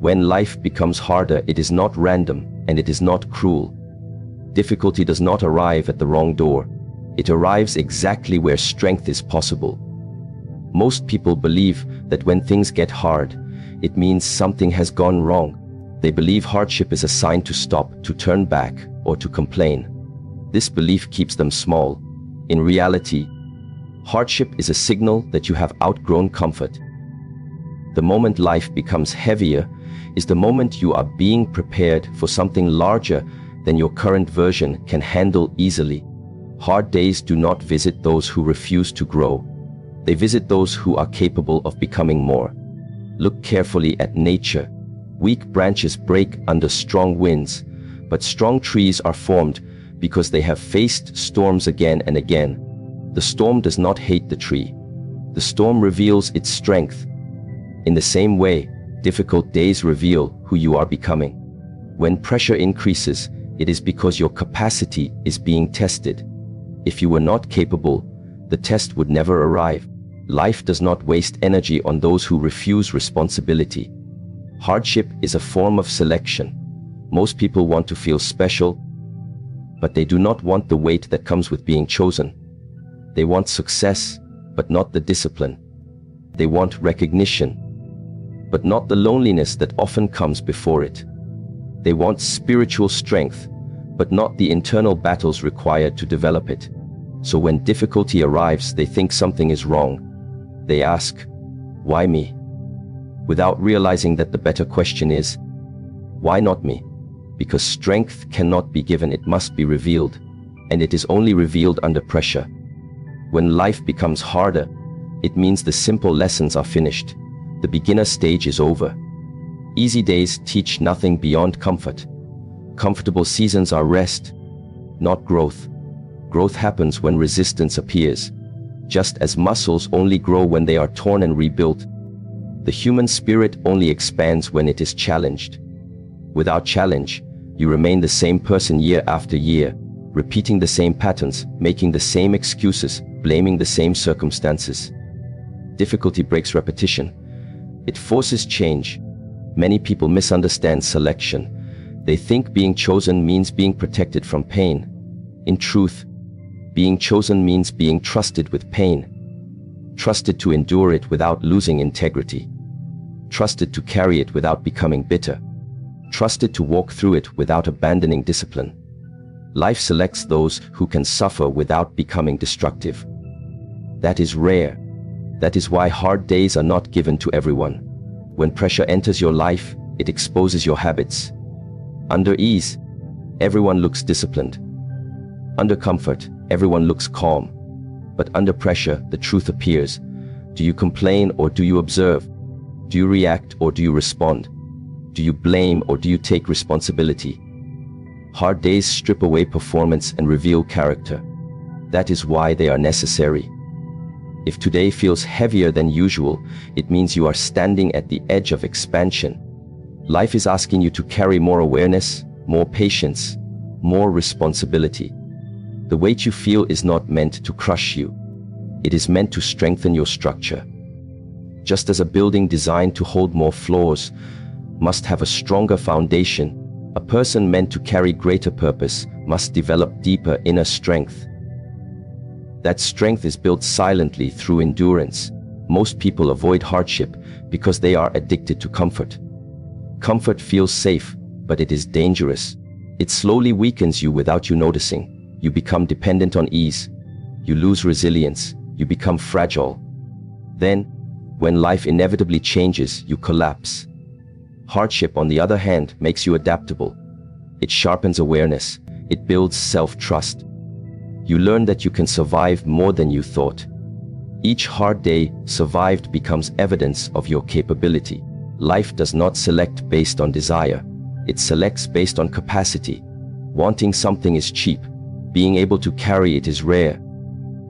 When life becomes harder, it is not random and it is not cruel. Difficulty does not arrive at the wrong door. It arrives exactly where strength is possible. Most people believe that when things get hard, it means something has gone wrong. They believe hardship is a sign to stop, to turn back, or to complain. This belief keeps them small. In reality, hardship is a signal that you have outgrown comfort. The moment life becomes heavier is the moment you are being prepared for something larger than your current version can handle easily. Hard days do not visit those who refuse to grow. They visit those who are capable of becoming more. Look carefully at nature. Weak branches break under strong winds, but strong trees are formed because they have faced storms again and again. The storm does not hate the tree. The storm reveals its strength. In the same way, difficult days reveal who you are becoming. When pressure increases, it is because your capacity is being tested. If you were not capable, the test would never arrive. Life does not waste energy on those who refuse responsibility. Hardship is a form of selection. Most people want to feel special, but they do not want the weight that comes with being chosen. They want success, but not the discipline. They want recognition, but not the loneliness that often comes before it. They want spiritual strength, but not the internal battles required to develop it. So when difficulty arrives, they think something is wrong. They ask, "Why me?" without realizing that the better question is, "Why not me?" Because strength cannot be given, it must be revealed, and it is only revealed under pressure. When life becomes harder, it means the simple lessons are finished. The beginner stage is over. Easy days teach nothing beyond comfort. Comfortable seasons are rest, not growth. Growth happens when resistance appears. Just as muscles only grow when they are torn and rebuilt, the human spirit only expands when it is challenged. Without challenge, you remain the same person year after year, repeating the same patterns, making the same excuses, blaming the same circumstances. Difficulty breaks repetition. It forces change. Many people misunderstand selection. They think being chosen means being protected from pain. In truth, being chosen means being trusted with pain. Trusted to endure it without losing integrity. Trusted to carry it without becoming bitter. Trusted to walk through it without abandoning discipline. Life selects those who can suffer without becoming destructive. That is rare. That is why hard days are not given to everyone. When pressure enters your life, it exposes your habits. Under ease, everyone looks disciplined. Under comfort, everyone looks calm. But under pressure, the truth appears. Do you complain or do you observe? Do you react or do you respond? Do you blame or do you take responsibility? Hard days strip away performance and reveal character. That is why they are necessary. If today feels heavier than usual, it means you are standing at the edge of expansion. Life is asking you to carry more awareness, more patience, more responsibility. The weight you feel is not meant to crush you. It is meant to strengthen your structure. Just as a building designed to hold more floors must have a stronger foundation, a person meant to carry greater purpose must develop deeper inner strength. That strength is built silently through endurance. Most people avoid hardship because they are addicted to comfort. Comfort feels safe, but it is dangerous. It slowly weakens you without you noticing. You become dependent on ease. You lose resilience. You become fragile. Then, when life inevitably changes, you collapse. Hardship, on the other hand, makes you adaptable. It sharpens awareness. It builds self-trust. You learn that you can survive more than you thought. Each hard day survived becomes evidence of your capability. Life does not select based on desire. It selects based on capacity. Wanting something is cheap. Being able to carry it is rare.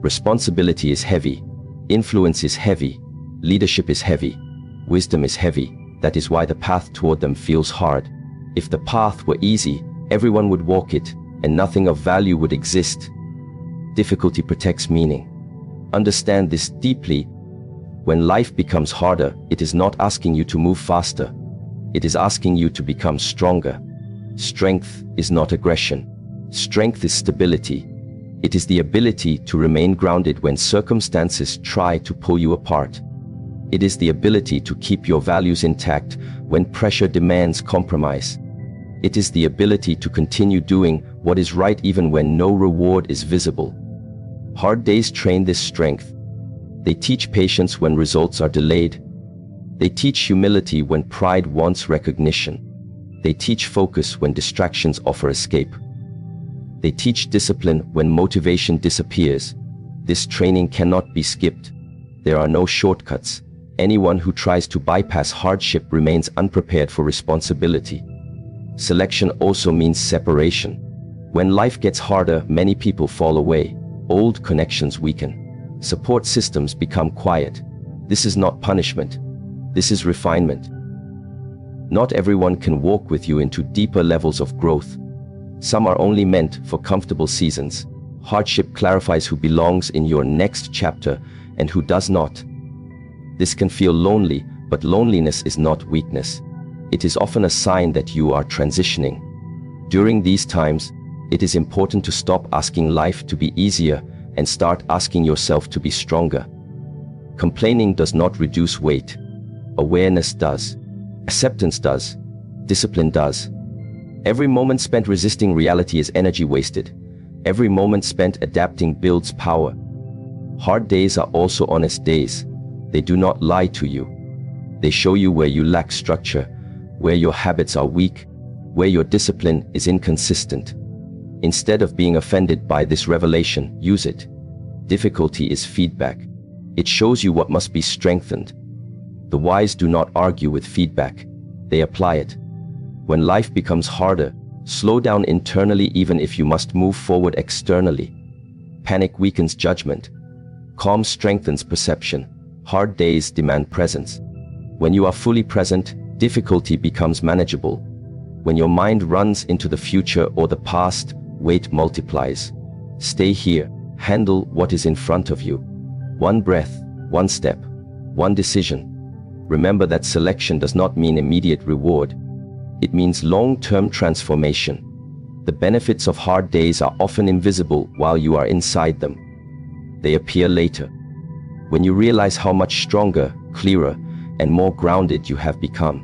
Responsibility is heavy. Influence is heavy. Leadership is heavy. Wisdom is heavy. That is why the path toward them feels hard. If the path were easy, everyone would walk it, and nothing of value would exist. Difficulty protects meaning. Understand this deeply. When life becomes harder, it is not asking you to move faster. It is asking you to become stronger. Strength is not aggression. Strength is stability. It is the ability to remain grounded when circumstances try to pull you apart. It is the ability to keep your values intact when pressure demands compromise. It is the ability to continue doing what is right even when no reward is visible. Hard days train this strength. They teach patience when results are delayed. They teach humility when pride wants recognition. They teach focus when distractions offer escape. They teach discipline when motivation disappears. This training cannot be skipped. There are no shortcuts. Anyone who tries to bypass hardship remains unprepared for responsibility. Selection also means separation. When life gets harder, many people fall away. Old connections weaken. Support systems become quiet. This is not punishment. This is refinement. Not everyone can walk with you into deeper levels of growth. Some are only meant for comfortable seasons. Hardship clarifies who belongs in your next chapter and who does not. This can feel lonely, but loneliness is not weakness. It is often a sign that you are transitioning. During these times, it is important to stop asking life to be easier and start asking yourself to be stronger. Complaining does not reduce weight. Awareness does. Acceptance does. Discipline does. Every moment spent resisting reality is energy wasted. Every moment spent adapting builds power. Hard days are also honest days. They do not lie to you. They show you where you lack structure, where your habits are weak, where your discipline is inconsistent. Instead of being offended by this revelation, use it. Difficulty is feedback. It shows you what must be strengthened. The wise do not argue with feedback. They apply it. When life becomes harder, slow down internally even if you must move forward externally. Panic weakens judgment. Calm strengthens perception. Hard days demand presence. When you are fully present, difficulty becomes manageable. When your mind runs into the future or the past, weight multiplies. Stay here. Handle what is in front of you. One breath, one step, one decision. Remember that selection does not mean immediate reward. It means long-term transformation. The benefits of hard days are often invisible while you are inside them. They appear later, when you realize how much stronger, clearer, and more grounded you have become.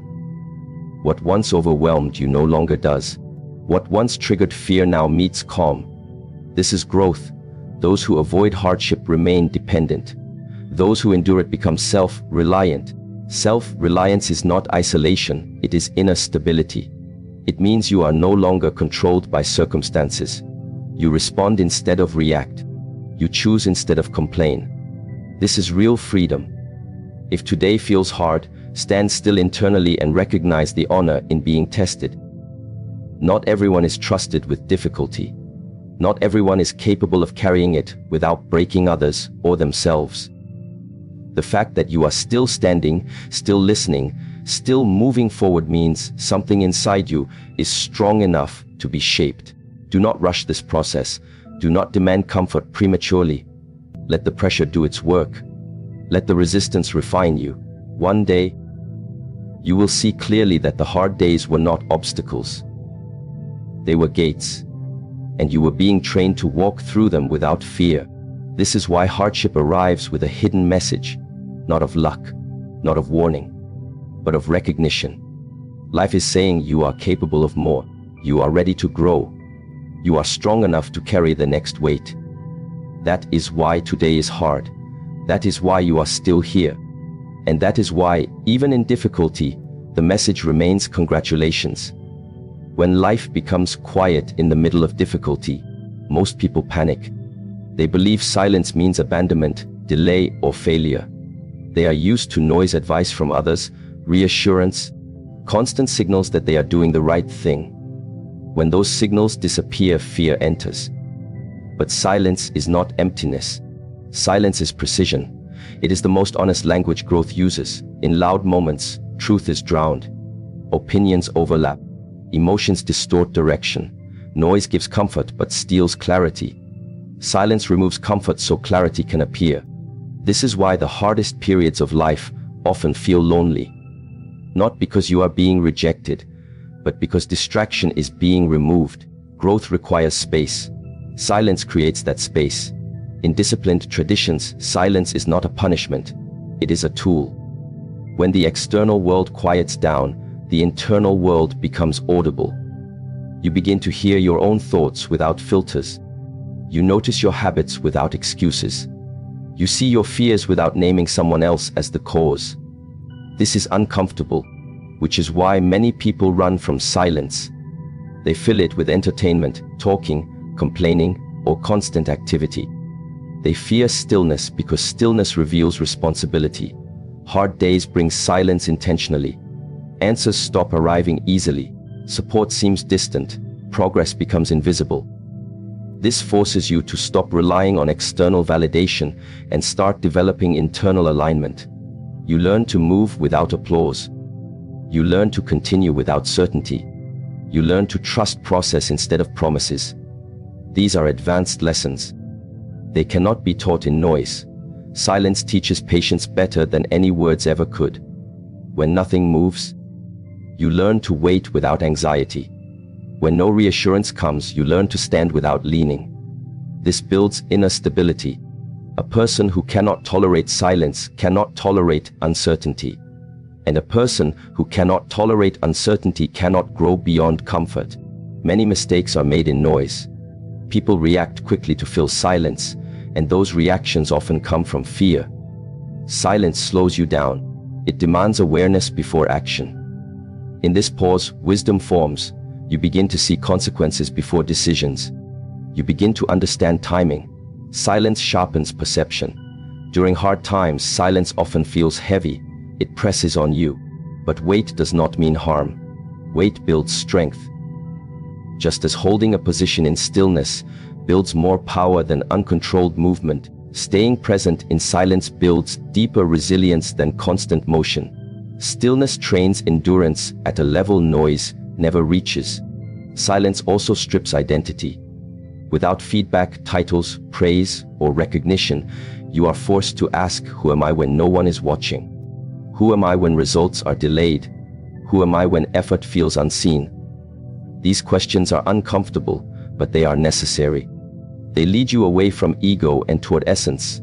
What once overwhelmed you no longer does. What once triggered fear now meets calm. This is growth. Those who avoid hardship remain dependent. Those who endure it become self-reliant. Self-reliance is not isolation, it is inner stability. It means you are no longer controlled by circumstances. You respond instead of react. You choose instead of complain. This is real freedom. If today feels hard, stand still internally and recognize the honor in being tested. Not everyone is trusted with difficulty. Not everyone is capable of carrying it without breaking others or themselves. The fact that you are still standing, still listening, still moving forward means something inside you is strong enough to be shaped. Do not rush this process. Do not demand comfort prematurely. Let the pressure do its work. Let the resistance refine you. One day, you will see clearly that the hard days were not obstacles. They were gates, and you were being trained to walk through them without fear. This is why hardship arrives with a hidden message, not of luck, not of warning, but of recognition. Life is saying you are capable of more. You are ready to grow. You are strong enough to carry the next weight. That is why today is hard. That is why you are still here. And that is why, even in difficulty, the message remains congratulations. When life becomes quiet in the middle of difficulty, most people panic. They believe silence means abandonment, delay, or failure. They are used to noise, advice from others, reassurance, constant signals that they are doing the right thing. When those signals disappear, fear enters. But silence is not emptiness. Silence is precision. It is the most honest language growth uses. In loud moments, truth is drowned. Opinions overlap. Emotions distort direction. Noise gives comfort but steals clarity. Silence removes comfort so clarity can appear. This is why the hardest periods of life often feel lonely. not because you are being rejected, but because distraction is being removed. Growth requires space. Silence creates that space. In disciplined traditions, silence is not a punishment, it is a tool. When the external world quiets down, the internal world becomes audible. You begin to hear your own thoughts without filters. You notice your habits without excuses. You see your fears without naming someone else as the cause. This is uncomfortable, which is why many people run from silence. They fill it with entertainment, talking, complaining, or constant activity. They fear stillness because stillness reveals responsibility. Hard days bring silence intentionally. Answers stop arriving easily. Support seems distant. Progress becomes invisible. This forces you to stop relying on external validation and start developing internal alignment. You learn to move without applause. You learn to continue without certainty. You learn to trust process instead of promises. These are advanced lessons. They cannot be taught in noise. Silence teaches patience better than any words ever could. When nothing moves, you learn to wait without anxiety. When no reassurance comes, you learn to stand without leaning. This builds inner stability. A person who cannot tolerate silence cannot tolerate uncertainty. And a person who cannot tolerate uncertainty cannot grow beyond comfort. Many mistakes are made in noise. People react quickly to fill silence, and those reactions often come from fear. Silence slows you down. It demands awareness before action. In this pause, wisdom forms. You begin to see consequences before decisions. You begin to understand timing. Silence sharpens perception. During hard times, silence often feels heavy. It presses on you. But weight does not mean harm. Weight builds strength. Just as holding a position in stillness builds more power than uncontrolled movement, staying present in silence builds deeper resilience than constant motion. Stillness trains endurance at a level noise never reaches. Silence also strips identity. Without feedback, titles, praise, or recognition, you are forced to ask, who am I when no one is watching? Who am I when results are delayed? Who am I when effort feels unseen? These questions are uncomfortable, but they are necessary. They lead you away from ego and toward essence.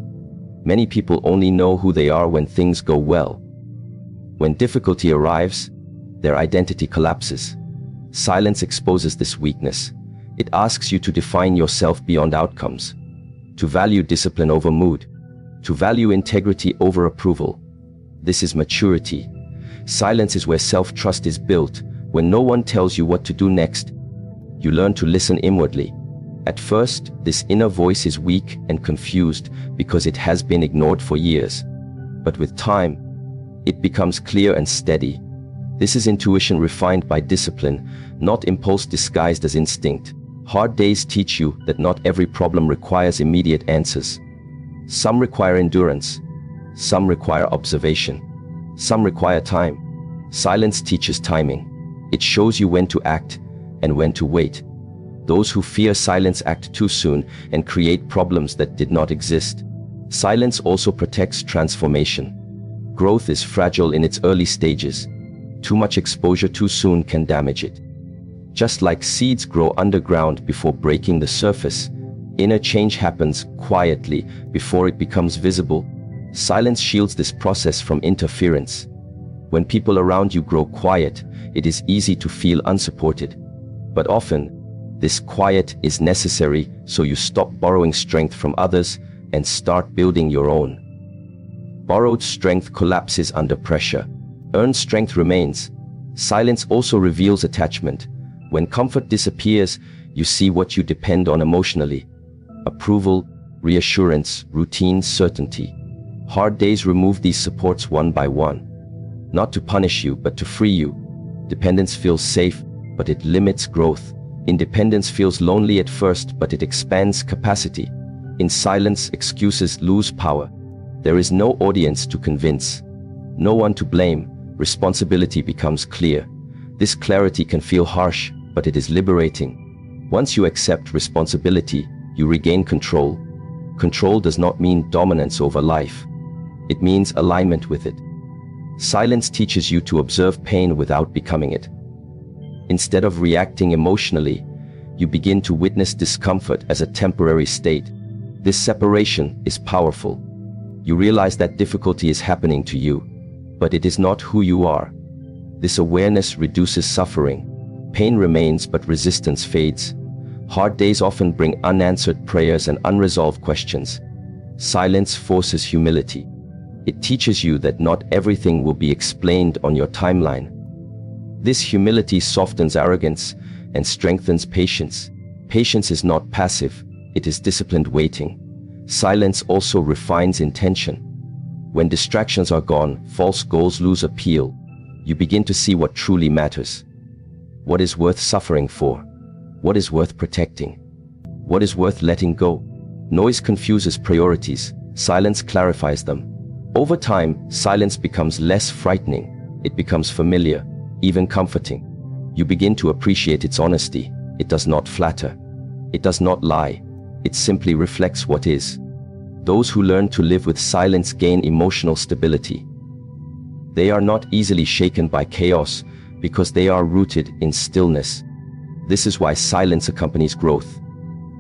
Many people only know who they are when things go well. When difficulty arrives, their identity collapses. Silence exposes this weakness. It asks you to define yourself beyond outcomes, to value discipline over mood, to value integrity over approval. This is maturity. Silence is where self-trust is built. When no one tells you what to do next, you learn to listen inwardly. At first, this inner voice is weak and confused because it has been ignored for years. But with time, it becomes clear and steady. This is intuition refined by discipline, not impulse disguised as instinct. Hard days teach you that not every problem requires immediate answers. Some require endurance. Some require observation. Some require time. Silence teaches timing. It shows you when to act and when to wait. Those who fear silence act too soon and create problems that did not exist. Silence also protects transformation. Growth is fragile in its early stages. Too much exposure too soon can damage it. Just like seeds grow underground before breaking the surface, inner change happens quietly before it becomes visible. Silence shields this process from interference. When people around you grow quiet, it is easy to feel unsupported. But often, this quiet is necessary so you stop borrowing strength from others and start building your own. Borrowed strength collapses under pressure. Earned strength remains. Silence also reveals attachment. When comfort disappears, you see what you depend on emotionally. Approval, reassurance, routine, certainty. Hard days remove these supports one by one. Not to punish you, but to free you. Dependence feels safe, but it limits growth. Independence feels lonely at first, but it expands capacity. In silence, excuses lose power. There is no audience to convince, no one to blame. Responsibility becomes clear. This clarity can feel harsh, but it is liberating. Once you accept responsibility, you regain control. Control does not mean dominance over life. It means alignment with it. Silence teaches you to observe pain without becoming it. Instead of reacting emotionally, you begin to witness discomfort as a temporary state. This separation is powerful. You realize that difficulty is happening to you, but it is not who you are. This awareness reduces suffering. Pain remains, but resistance fades. Hard days often bring unanswered prayers and unresolved questions. Silence forces humility. It teaches you that not everything will be explained on your timeline. This humility softens arrogance and strengthens patience. Patience is not passive, it is disciplined waiting. Silence also refines intention. When distractions are gone, false goals lose appeal. You begin to see what truly matters. What is worth suffering for? What is worth protecting? What is worth letting go? Noise confuses priorities. Silence clarifies them. Over time, silence becomes less frightening. It becomes familiar, even comforting. You begin to appreciate its honesty. It does not flatter. It does not lie. It simply reflects what is. Those who learn to live with silence gain emotional stability. They are not easily shaken by chaos because they are rooted in stillness. This is why silence accompanies growth,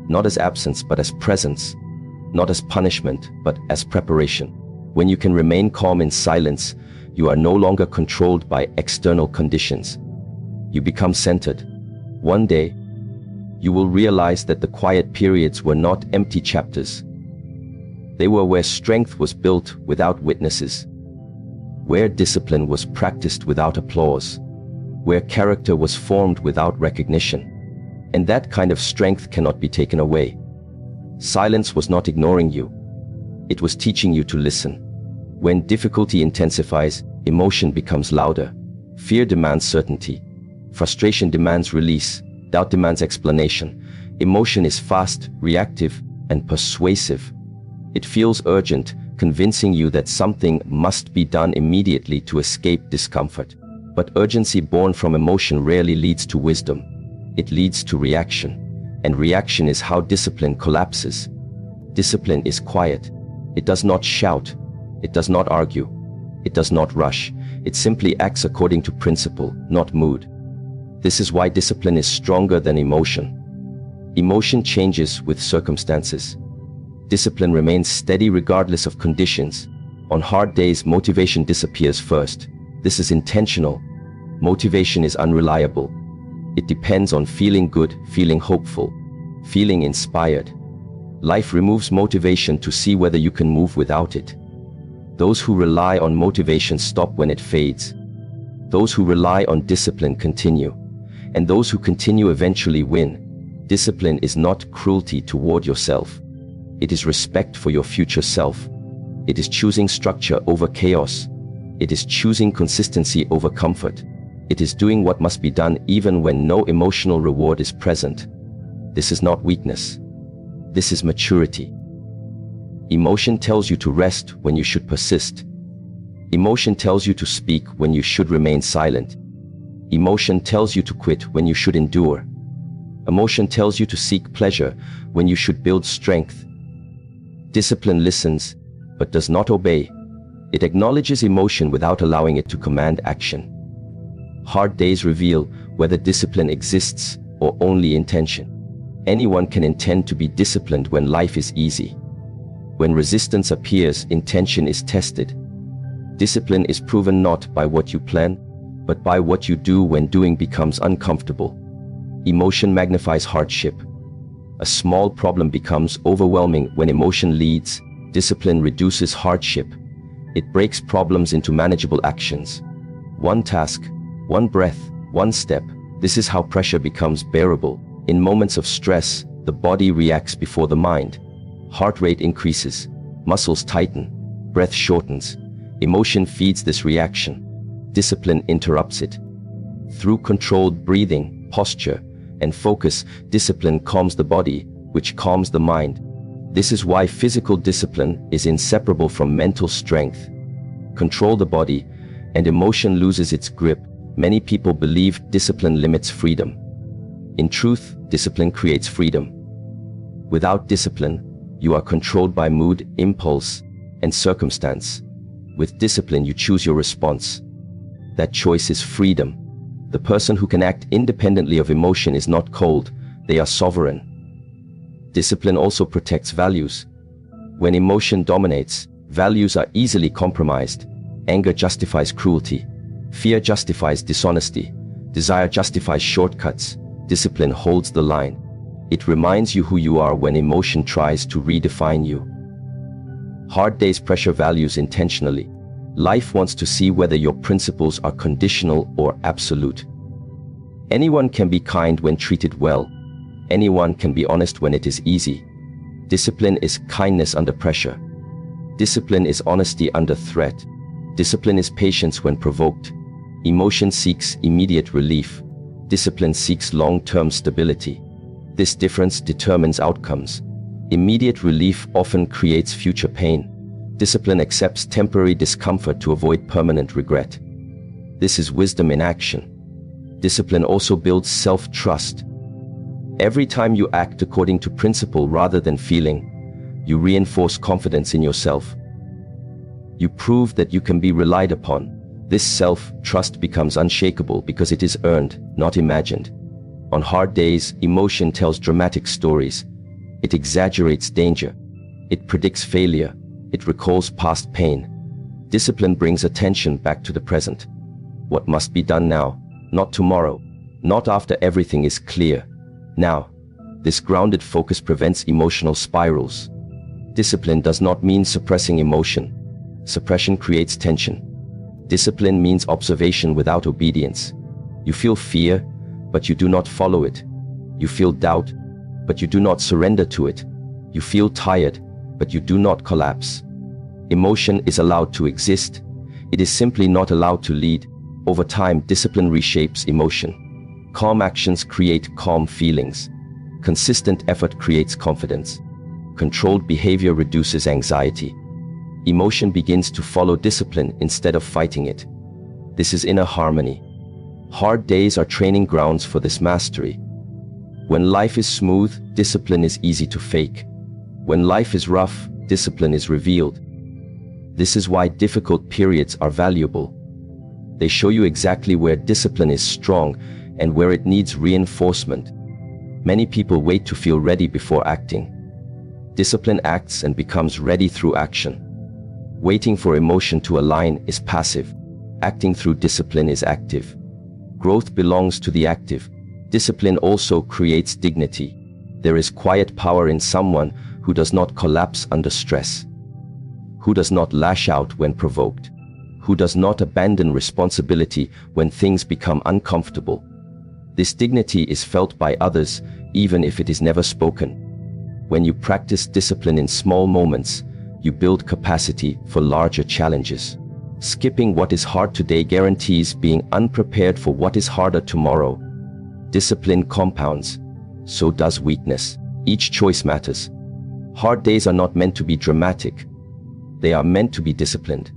not as absence but as presence, not as punishment but as preparation. When you can remain calm in silence, you are no longer controlled by external conditions. You become centered. One day, you will realize that the quiet periods were not empty chapters. They were where strength was built without witnesses, where discipline was practiced without applause, where character was formed without recognition. And that kind of strength cannot be taken away. Silence was not ignoring you. It was teaching you to listen. When difficulty intensifies, emotion becomes louder. Fear demands certainty. Frustration demands release. Doubt demands explanation. Emotion is fast, reactive, and persuasive. It feels urgent, convincing you that something must be done immediately to escape discomfort. But urgency born from emotion rarely leads to wisdom. It leads to reaction. And reaction is how discipline collapses. Discipline is quiet. It does not shout. It does not argue. It does not rush. It simply acts according to principle, not mood. This is why discipline is stronger than emotion. Emotion changes with circumstances. Discipline remains steady regardless of conditions. On hard days, motivation disappears first. This is intentional. Motivation is unreliable. It depends on feeling good, feeling hopeful, feeling inspired. Life removes motivation to see whether you can move without it. Those who rely on motivation stop when it fades. Those who rely on discipline continue. And those who continue eventually win. Discipline is not cruelty toward yourself. It is respect for your future self. It is choosing structure over chaos. It is choosing consistency over comfort. It is doing what must be done even when no emotional reward is present. This is not weakness. This is maturity. Emotion tells you to rest when you should persist. Emotion tells you to speak when you should remain silent. Emotion tells you to quit when you should endure. Emotion tells you to seek pleasure when you should build strength. Discipline listens, but does not obey. It acknowledges emotion without allowing it to command action. Hard days reveal whether discipline exists or only intention. Anyone can intend to be disciplined when life is easy. When resistance appears, intention is tested. Discipline is proven not by what you plan, but by what you do when doing becomes uncomfortable. Emotion magnifies hardship. A small problem becomes overwhelming when emotion leads. Discipline reduces hardship. It breaks problems into manageable actions. One task, one breath, one step. This is how pressure becomes bearable. In moments of stress, the body reacts before the mind. Heart rate increases, muscles tighten, breath shortens. Emotion feeds this reaction. Discipline interrupts it. Through controlled breathing, posture, and focus, discipline calms the body, which calms the mind. This is why physical discipline is inseparable from mental strength. Control the body, and emotion loses its grip. Many people believe discipline limits freedom. In truth, discipline creates freedom. Without discipline, you are controlled by mood, impulse, and circumstance. With discipline, you choose your response. That choice is freedom. The person who can act independently of emotion is not cold, they are sovereign. Discipline also protects values. When emotion dominates, values are easily compromised. Anger justifies cruelty. Fear justifies dishonesty. Desire justifies shortcuts. Discipline holds the line. It reminds you who you are when emotion tries to redefine you. Hard days pressure values intentionally. Life wants to see whether your principles are conditional or absolute. Anyone can be kind when treated well. Anyone can be honest when it is easy. Discipline is kindness under pressure. Discipline is honesty under threat. Discipline is patience when provoked. Emotion seeks immediate relief. Discipline seeks long-term stability. This difference determines outcomes. Immediate relief often creates future pain. Discipline accepts temporary discomfort to avoid permanent regret. This is wisdom in action. Discipline also builds self-trust. Every time you act according to principle rather than feeling, you reinforce confidence in yourself. You prove that you can be relied upon. This self-trust becomes unshakable because it is earned, not imagined. On hard days, emotion tells dramatic stories. It exaggerates danger. It predicts failure. It recalls past pain. Discipline brings attention back to the present. What must be done now, not tomorrow, not after everything is clear. Now, this grounded focus prevents emotional spirals. Discipline does not mean suppressing emotion. Suppression creates tension. Discipline means observation without obedience. You feel fear, but you do not follow it. You feel doubt, but you do not surrender to it. You feel tired, but you do not collapse. Emotion is allowed to exist. It is simply not allowed to lead. Over time, discipline reshapes emotion. Calm actions create calm feelings. Consistent effort creates confidence. Controlled behavior reduces anxiety. Emotion begins to follow discipline instead of fighting it. This is inner harmony. Hard days are training grounds for this mastery. When life is smooth, discipline is easy to fake. When life is rough, discipline is revealed. This is why difficult periods are valuable. They show you exactly where discipline is strong and where it needs reinforcement. Many people wait to feel ready before acting. Discipline acts and becomes ready through action. Waiting for emotion to align is passive. Acting through discipline is active. Growth belongs to the active. Discipline also creates dignity. There is quiet power in someone who does not collapse under stress, who does not lash out when provoked, who does not abandon responsibility when things become uncomfortable. This dignity is felt by others, even if it is never spoken. When you practice discipline in small moments, you build capacity for larger challenges. Skipping what is hard today guarantees being unprepared for what is harder tomorrow. Discipline compounds. So does weakness. Each choice matters. Hard days are not meant to be dramatic. They are meant to be disciplined.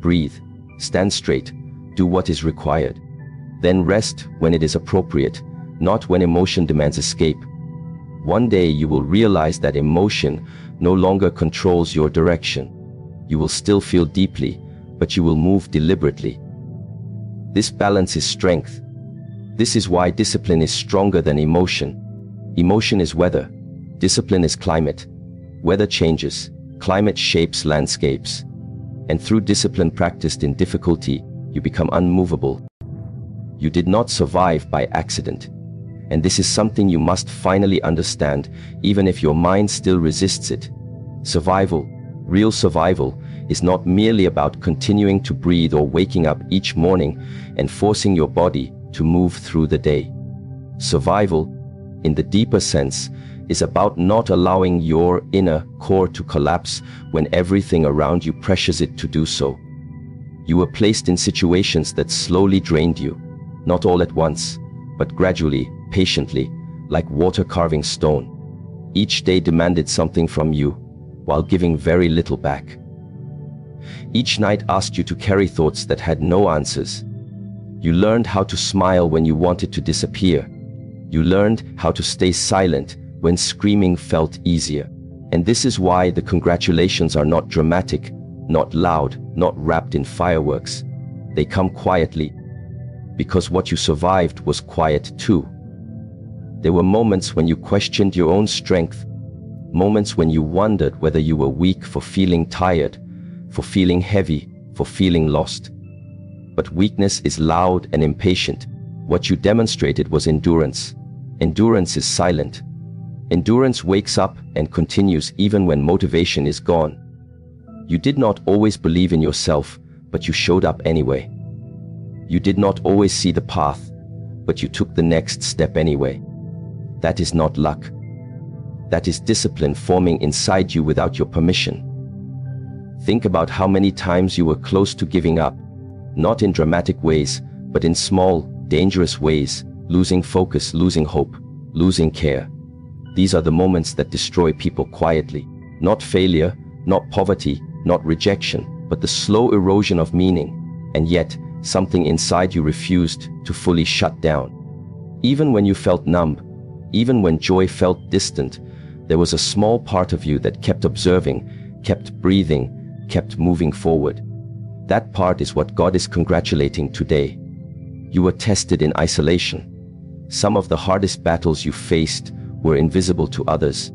Breathe. Stand straight. Do what is required. Then rest when it is appropriate, not when emotion demands escape. One day you will realize that emotion no longer controls your direction. You will still feel deeply, but you will move deliberately. This balance is strength. This is why discipline is stronger than emotion. Emotion is weather. Discipline is climate. Weather changes. Climate shapes landscapes. And through discipline practiced in difficulty, you become unmovable. You did not survive by accident. And this is something you must finally understand, even if your mind still resists it. Survival, real survival, is not merely about continuing to breathe or waking up each morning and forcing your body to move through the day. Survival, in the deeper sense, is about not allowing your inner core to collapse when everything around you pressures it to do so. You were placed in situations that slowly drained you, not all at once, but gradually, patiently, like water carving stone. Each day demanded something from you, while giving very little back. Each night asked you to carry thoughts that had no answers. You learned how to smile when you wanted to disappear. You learned how to stay silent when screaming felt easier. And this is why the congratulations are not dramatic, not loud, not wrapped in fireworks. They come quietly, because what you survived was quiet too. There were moments when you questioned your own strength, moments when you wondered whether you were weak for feeling tired, for feeling heavy, for feeling lost. But weakness is loud and impatient. What you demonstrated was endurance. Endurance is silent. Endurance wakes up and continues even when motivation is gone. You did not always believe in yourself, but you showed up anyway. You did not always see the path, but you took the next step anyway. That is not luck. That is discipline forming inside you without your permission. Think about how many times you were close to giving up, not in dramatic ways, but in small, dangerous ways, losing focus, losing hope, losing care. These are the moments that destroy people quietly. Not failure, not poverty, not rejection, but the slow erosion of meaning. And yet, something inside you refused to fully shut down. Even when you felt numb, even when joy felt distant, there was a small part of you that kept observing, kept breathing, kept moving forward. That part is what God is congratulating today. You were tested in isolation. Some of the hardest battles you faced were invisible to others.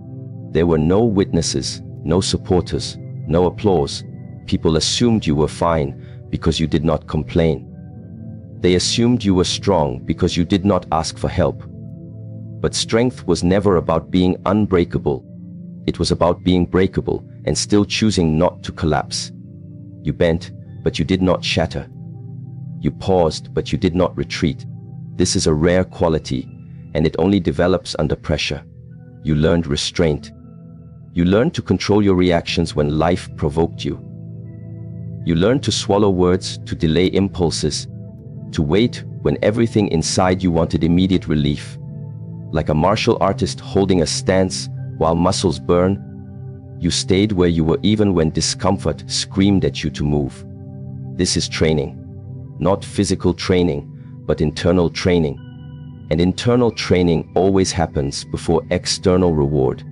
There were no witnesses, no supporters, no applause. People assumed you were fine because you did not complain. They assumed you were strong because you did not ask for help. But strength was never about being unbreakable. It was about being breakable and still choosing not to collapse. You bent, but you did not shatter. You paused, but you did not retreat. This is a rare quality, and it only develops under pressure. You learned restraint. You learned to control your reactions when life provoked you. You learned to swallow words, to delay impulses, to wait when everything inside you wanted immediate relief. Like a martial artist holding a stance while muscles burn, you stayed where you were even when discomfort screamed at you to move. This is training. Not physical training, but internal training. And internal training always happens before external reward.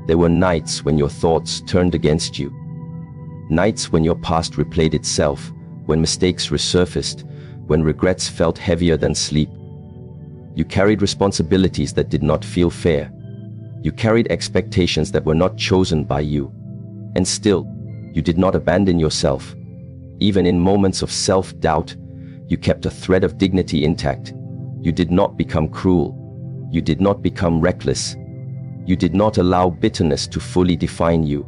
There were nights when your thoughts turned against you. Nights when your past replayed itself, when mistakes resurfaced, when regrets felt heavier than sleep. You carried responsibilities that did not feel fair. You carried expectations that were not chosen by you. And still, you did not abandon yourself. Even in moments of self-doubt, you kept a thread of dignity intact. You did not become cruel. You did not become reckless. You did not allow bitterness to fully define you.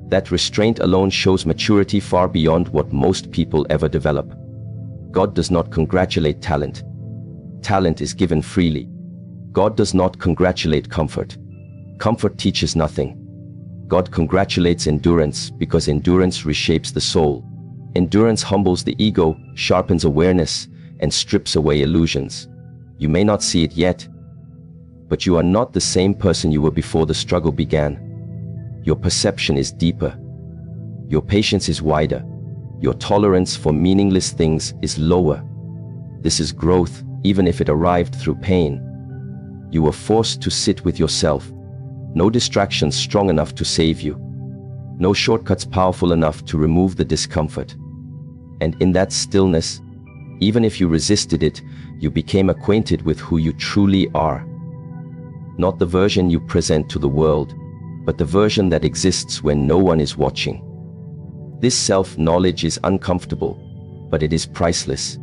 That restraint alone shows maturity far beyond what most people ever develop. God does not congratulate talent. Talent is given freely. God does not congratulate comfort. Comfort teaches nothing. God congratulates endurance because endurance reshapes the soul. Endurance humbles the ego, sharpens awareness, and strips away illusions. You may not see it yet, but you are not the same person you were before the struggle began. Your perception is deeper. Your patience is wider. Your tolerance for meaningless things is lower. This is growth, even if it arrived through pain. You were forced to sit with yourself. No distractions strong enough to save you. No shortcuts powerful enough to remove the discomfort. And in that stillness, even if you resisted it, you became acquainted with who you truly are. Not the version you present to the world, but the version that exists when no one is watching. This self-knowledge is uncomfortable, but it is priceless.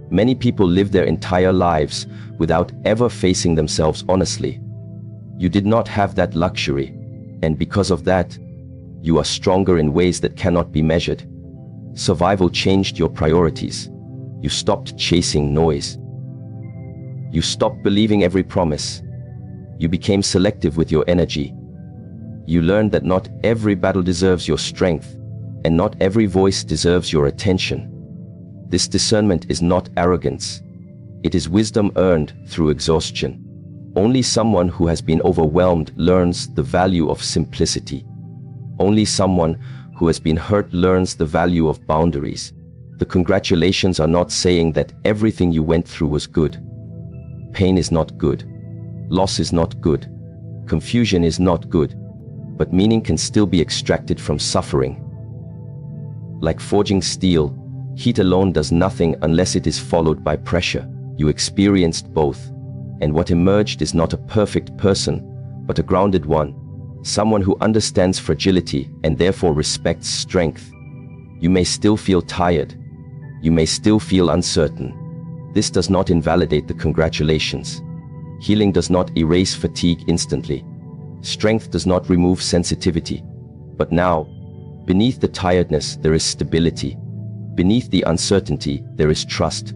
Many people live their entire lives without ever facing themselves honestly. You did not have that luxury, and because of that, you are stronger in ways that cannot be measured. Survival changed your priorities. You stopped chasing noise. You stopped believing every promise. You became selective with your energy. You learned that not every battle deserves your strength, and not every voice deserves your attention. This discernment is not arrogance. It is wisdom earned through exhaustion. Only someone who has been overwhelmed learns the value of simplicity. Only someone who has been hurt learns the value of boundaries. The congratulations are not saying that everything you went through was good. Pain is not good. Loss is not good. Confusion is not good. But meaning can still be extracted from suffering. Like forging steel, heat alone does nothing unless it is followed by pressure. You experienced both, and what emerged is not a perfect person, but a grounded one, someone who understands fragility and therefore respects strength. You may still feel tired. You may still feel uncertain. This does not invalidate the congratulations. Healing does not erase fatigue instantly. Strength does not remove sensitivity. But now, beneath the tiredness, there is stability. Beneath the uncertainty, there is trust.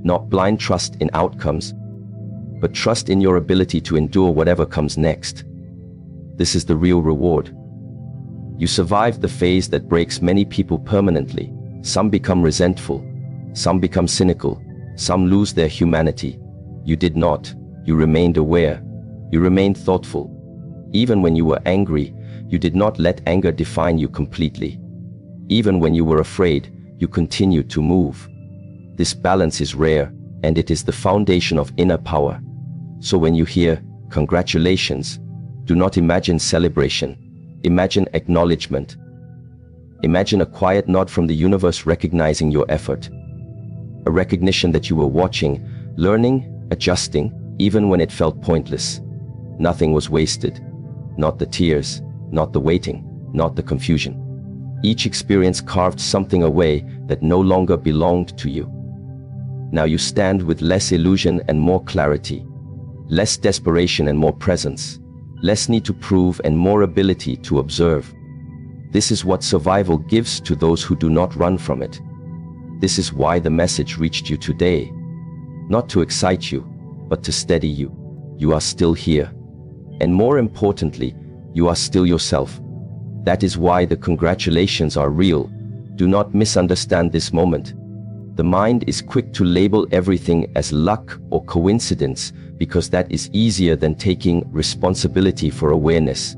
Not blind trust in outcomes, but trust in your ability to endure whatever comes next. This is the real reward. You survived the phase that breaks many people permanently. Some become resentful. Some become cynical. Some lose their humanity. You did not. You remained aware. You remained thoughtful. Even when you were angry, you did not let anger define you completely. Even when you were afraid, you continued to move. This balance is rare, and it is the foundation of inner power. So when you hear, "Congratulations," do not imagine celebration. Imagine acknowledgement. Imagine a quiet nod from the universe recognizing your effort. A recognition that you were watching, learning, adjusting, even when it felt pointless. Nothing was wasted. Not the tears, not the waiting, not the confusion. Each experience carved something away that no longer belonged to you. Now you stand with less illusion and more clarity. Less desperation and more presence. Less need to prove and more ability to observe. This is what survival gives to those who do not run from it. This is why the message reached you today. Not to excite you, but to steady you. You are still here. And more importantly, you are still yourself. That is why the congratulations are real. Do not misunderstand this moment. The mind is quick to label everything as luck or coincidence because that is easier than taking responsibility for awareness.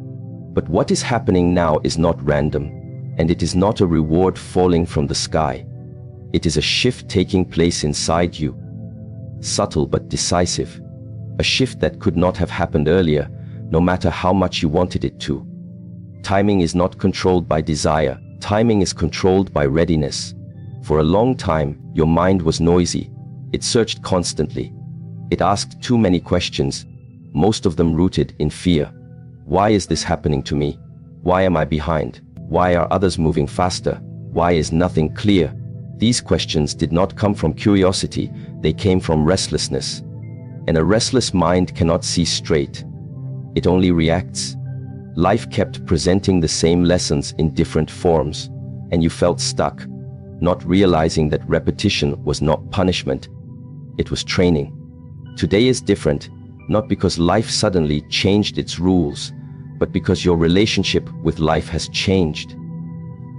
But what is happening now is not random, and it is not a reward falling from the sky. It is a shift taking place inside you. Subtle but decisive. A shift that could not have happened earlier, no matter how much you wanted it to. Timing is not controlled by desire. Timing is controlled by readiness. For a long time, your mind was noisy. It searched constantly. It asked too many questions, most of them rooted in fear. Why is this happening to me? Why am I behind? Why are others moving faster? Why is nothing clear? These questions did not come from curiosity, they came from restlessness. And a restless mind cannot see straight. It only reacts. Life kept presenting the same lessons in different forms, and you felt stuck, not realizing that repetition was not punishment, it was training. Today is different, not because life suddenly changed its rules, but because your relationship with life has changed.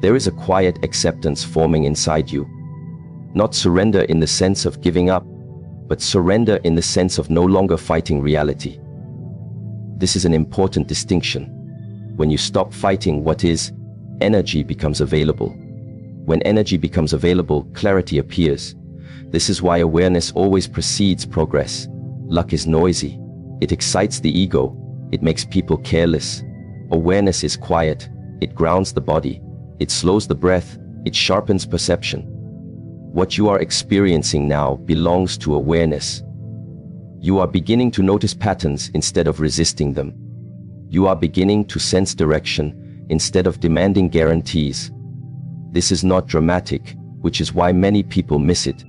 There is a quiet acceptance forming inside you. Not surrender in the sense of giving up, but surrender in the sense of no longer fighting reality. This is an important distinction. When you stop fighting what is, energy becomes available. When energy becomes available, clarity appears. This is why awareness always precedes progress. Luck is noisy. It excites the ego. It makes people careless. Awareness is quiet. It grounds the body. It slows the breath. It sharpens perception. What you are experiencing now belongs to awareness. You are beginning to notice patterns instead of resisting them. You are beginning to sense direction instead of demanding guarantees. This is not dramatic, which is why many people miss it.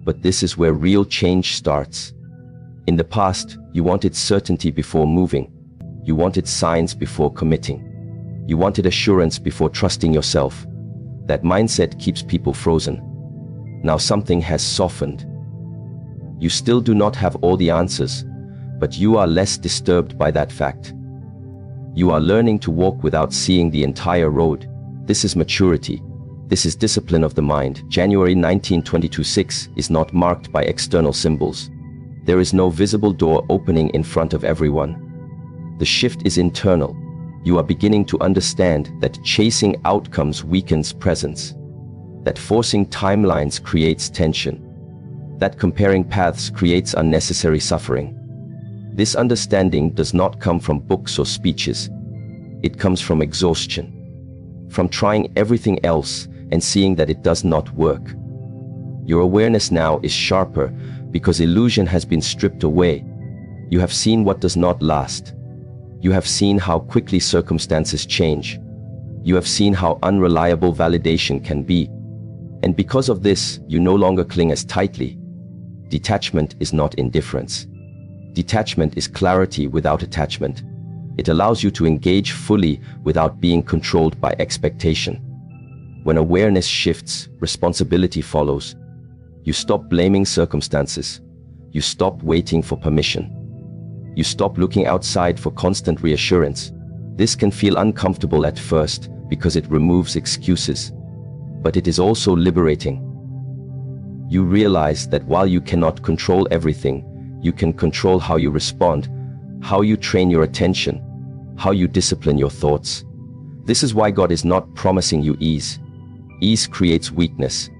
But this is where real change starts. In the past, you wanted certainty before moving. You wanted signs before committing. You wanted assurance before trusting yourself. That mindset keeps people frozen. Now something has softened. You still do not have all the answers, but you are less disturbed by that fact. You are learning to walk without seeing the entire road. This is maturity. This is discipline of the mind. January 1922-6 is not marked by external symbols. There is no visible door opening in front of everyone. The shift is internal. You are beginning to understand that chasing outcomes weakens presence. That forcing timelines creates tension. That comparing paths creates unnecessary suffering. This understanding does not come from books or speeches. It comes from exhaustion. From trying everything else and seeing that it does not work. Your awareness now is sharper because illusion has been stripped away. You have seen what does not last. You have seen how quickly circumstances change. You have seen how unreliable validation can be. And because of this, you no longer cling as tightly. Detachment is not indifference. Detachment is clarity without attachment. It allows you to engage fully without being controlled by expectation. When awareness shifts, responsibility follows. You stop blaming circumstances. You stop waiting for permission. You stop looking outside for constant reassurance. This can feel uncomfortable at first because it removes excuses. But it is also liberating. You realize that while you cannot control everything, you can control how you respond, how you train your attention, how you discipline your thoughts. This is why God is not promising you ease. Ease creates weakness.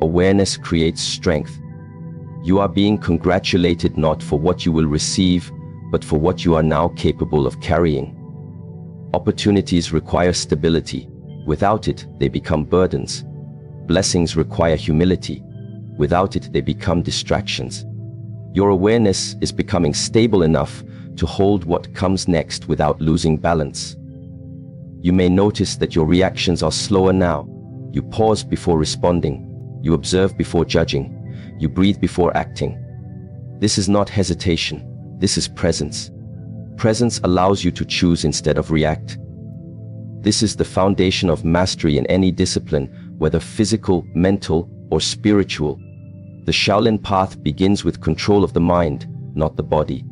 Awareness creates strength. You are being congratulated not for what you will receive, but for what you are now capable of carrying. Opportunities require stability. Without it, they become burdens. Blessings require humility. Without it, they become distractions. Your awareness is becoming stable enough to hold what comes next without losing balance. You may notice that your reactions are slower now. You pause before responding. You observe before judging. You breathe before acting. This is not hesitation. This is presence. Presence allows you to choose instead of react. This is the foundation of mastery in any discipline, whether physical, mental, or spiritual. The Shaolin path begins with control of the mind, not the body.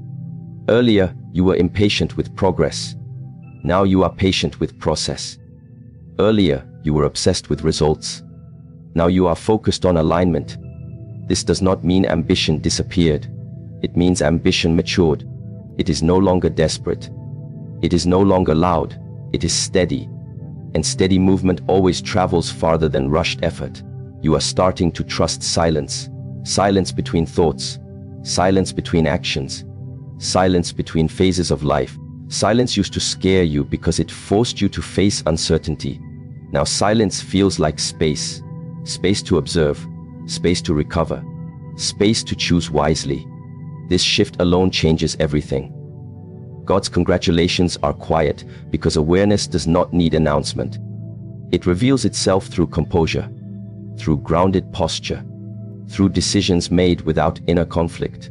Earlier, you were impatient with progress. Now you are patient with process. Earlier, you were obsessed with results. Now you are focused on alignment. This does not mean ambition disappeared. It means ambition matured. It is no longer desperate. It is no longer loud. It is steady. And steady movement always travels farther than rushed effort. You are starting to trust silence. Silence between thoughts. Silence between actions. Silence between phases of life. Silence used to scare you because it forced you to face uncertainty. Now silence feels like space. Space to observe. Space to recover. Space to choose wisely. This shift alone changes everything. God's congratulations are quiet because awareness does not need announcement. It reveals itself through composure, through grounded posture, through decisions made without inner conflict.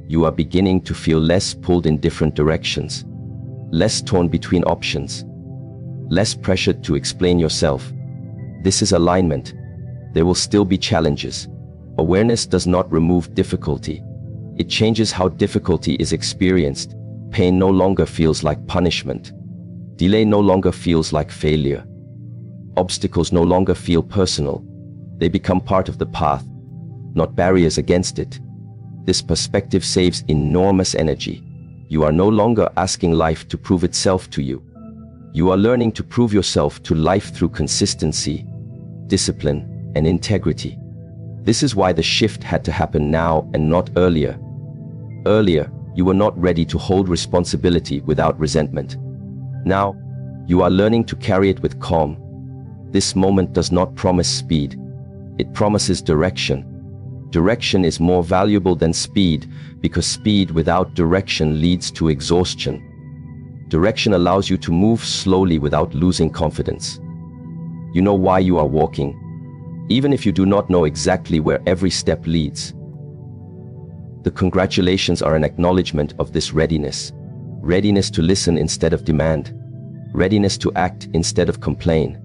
You are beginning to feel less pulled in different directions, less torn between options, less pressured to explain yourself. This is alignment. There will still be challenges. Awareness does not remove difficulty. It changes how difficulty is experienced. Pain no longer feels like punishment. Delay no longer feels like failure. Obstacles no longer feel personal. They become part of the path, not barriers against it. This perspective saves enormous energy. You are no longer asking life to prove itself to you. You are learning to prove yourself to life through consistency, discipline, and integrity. This is why the shift had to happen now and not earlier. Earlier, you were not ready to hold responsibility without resentment. Now, you are learning to carry it with calm. This moment does not promise speed. It promises direction. Direction is more valuable than speed because speed without direction leads to exhaustion. Direction allows you to move slowly without losing confidence. You know why you are walking, even if you do not know exactly where every step leads. The congratulations are an acknowledgement of this readiness. Readiness to listen instead of demand. Readiness to act instead of complain.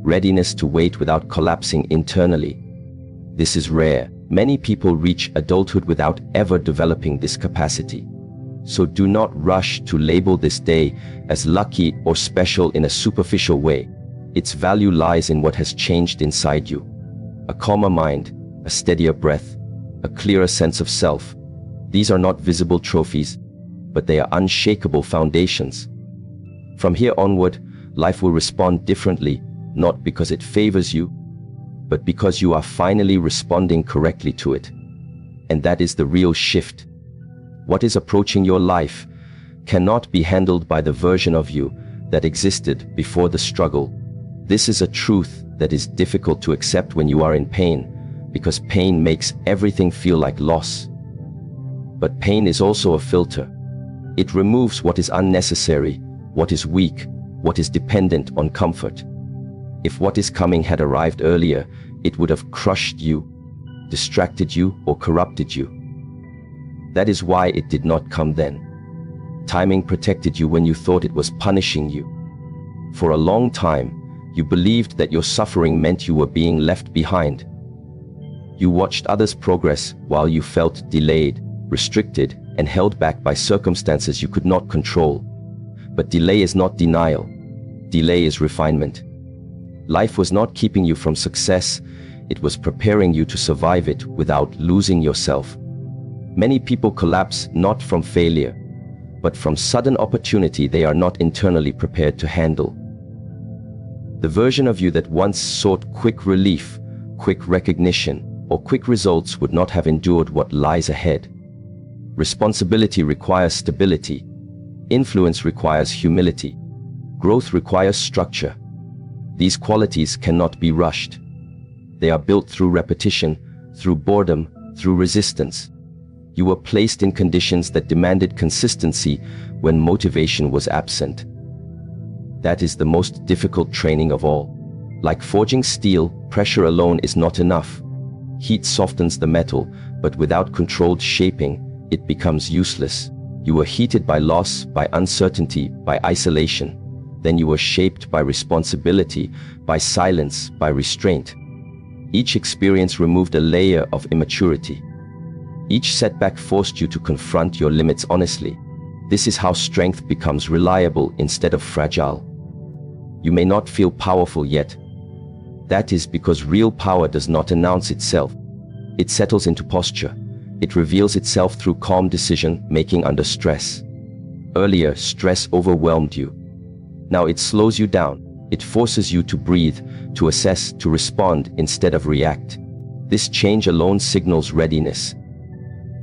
Readiness to wait without collapsing internally. This is rare. Many people reach adulthood without ever developing this capacity. So do not rush to label this day as lucky or special in a superficial way. Its value lies in what has changed inside you. A calmer mind, a steadier breath, a clearer sense of self. These are not visible trophies, but they are unshakable foundations. From here onward, life will respond differently, not because it favors you, but because you are finally responding correctly to it. And that is the real shift. What is approaching your life cannot be handled by the version of you that existed before the struggle. This is a truth that is difficult to accept when you are in pain, because pain makes everything feel like loss. But pain is also a filter. It removes what is unnecessary, what is weak, what is dependent on comfort. If what is coming had arrived earlier, it would have crushed you, distracted you, or corrupted you. That is why it did not come then. Timing protected you when you thought it was punishing you. For a long time, you believed that your suffering meant you were being left behind. You watched others progress while you felt delayed, restricted, and held back by circumstances you could not control. But delay is not denial. Delay is refinement. Life was not keeping you from success, it was preparing you to survive it without losing yourself. Many people collapse not from failure, but from sudden opportunity they are not internally prepared to handle. The version of you that once sought quick relief, quick recognition, or quick results would not have endured what lies ahead. Responsibility requires stability. Influence requires humility. Growth requires structure. These qualities cannot be rushed. They are built through repetition, through boredom, through resistance. You were placed in conditions that demanded consistency when motivation was absent. That is the most difficult training of all. Like forging steel, pressure alone is not enough. Heat softens the metal, but without controlled shaping, it becomes useless. You were heated by loss, by uncertainty, by isolation. Then you were shaped by responsibility, by silence, by restraint. Each experience removed a layer of immaturity. Each setback forced you to confront your limits honestly. This is how strength becomes reliable instead of fragile. You may not feel powerful yet. That is because real power does not announce itself. It settles into posture. It reveals itself through calm decision-making under stress. Earlier, stress overwhelmed you. Now it slows you down. It forces you to breathe, to assess, to respond instead of react. This change alone signals readiness.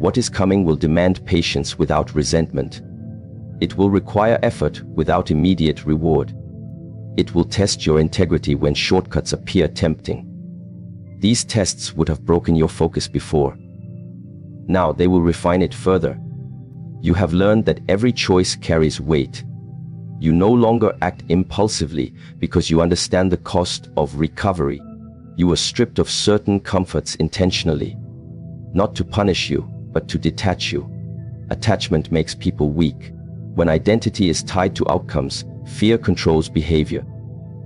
What is coming will demand patience without resentment. It will require effort without immediate reward. It will test your integrity when shortcuts appear tempting. These tests would have broken your focus before. Now they will refine it further. You have learned that every choice carries weight. You no longer act impulsively because you understand the cost of recovery. You were stripped of certain comforts intentionally, not to punish you, but to detach you. Attachment makes people weak. When identity is tied to outcomes, fear controls behavior.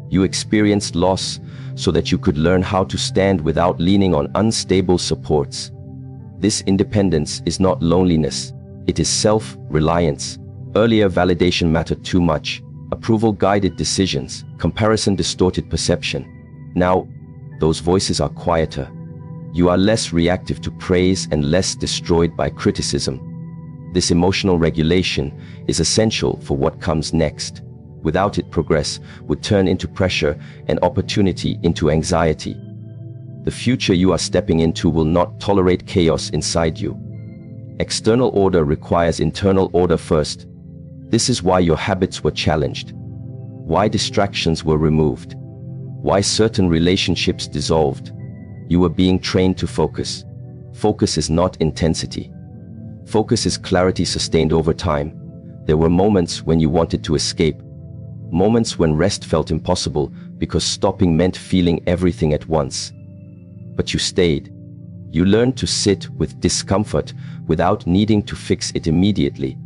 You experienced loss so that you could learn how to stand without leaning on unstable supports. This independence is not loneliness, it is self-reliance. Earlier validation mattered too much. Approval guided decisions, comparison distorted perception. Now, those voices are quieter. You are less reactive to praise and less destroyed by criticism. This emotional regulation is essential for what comes next. Without it, progress would turn into pressure and opportunity into anxiety. The future you are stepping into will not tolerate chaos inside you. External order requires internal order first. This is why your habits were challenged, why distractions were removed, why certain relationships dissolved. You were being trained to focus. Focus is not intensity. Focus is clarity sustained over time. There were moments when you wanted to escape, moments when rest felt impossible because stopping meant feeling everything at once. But you stayed. You learned to sit with discomfort without needing to fix it immediately.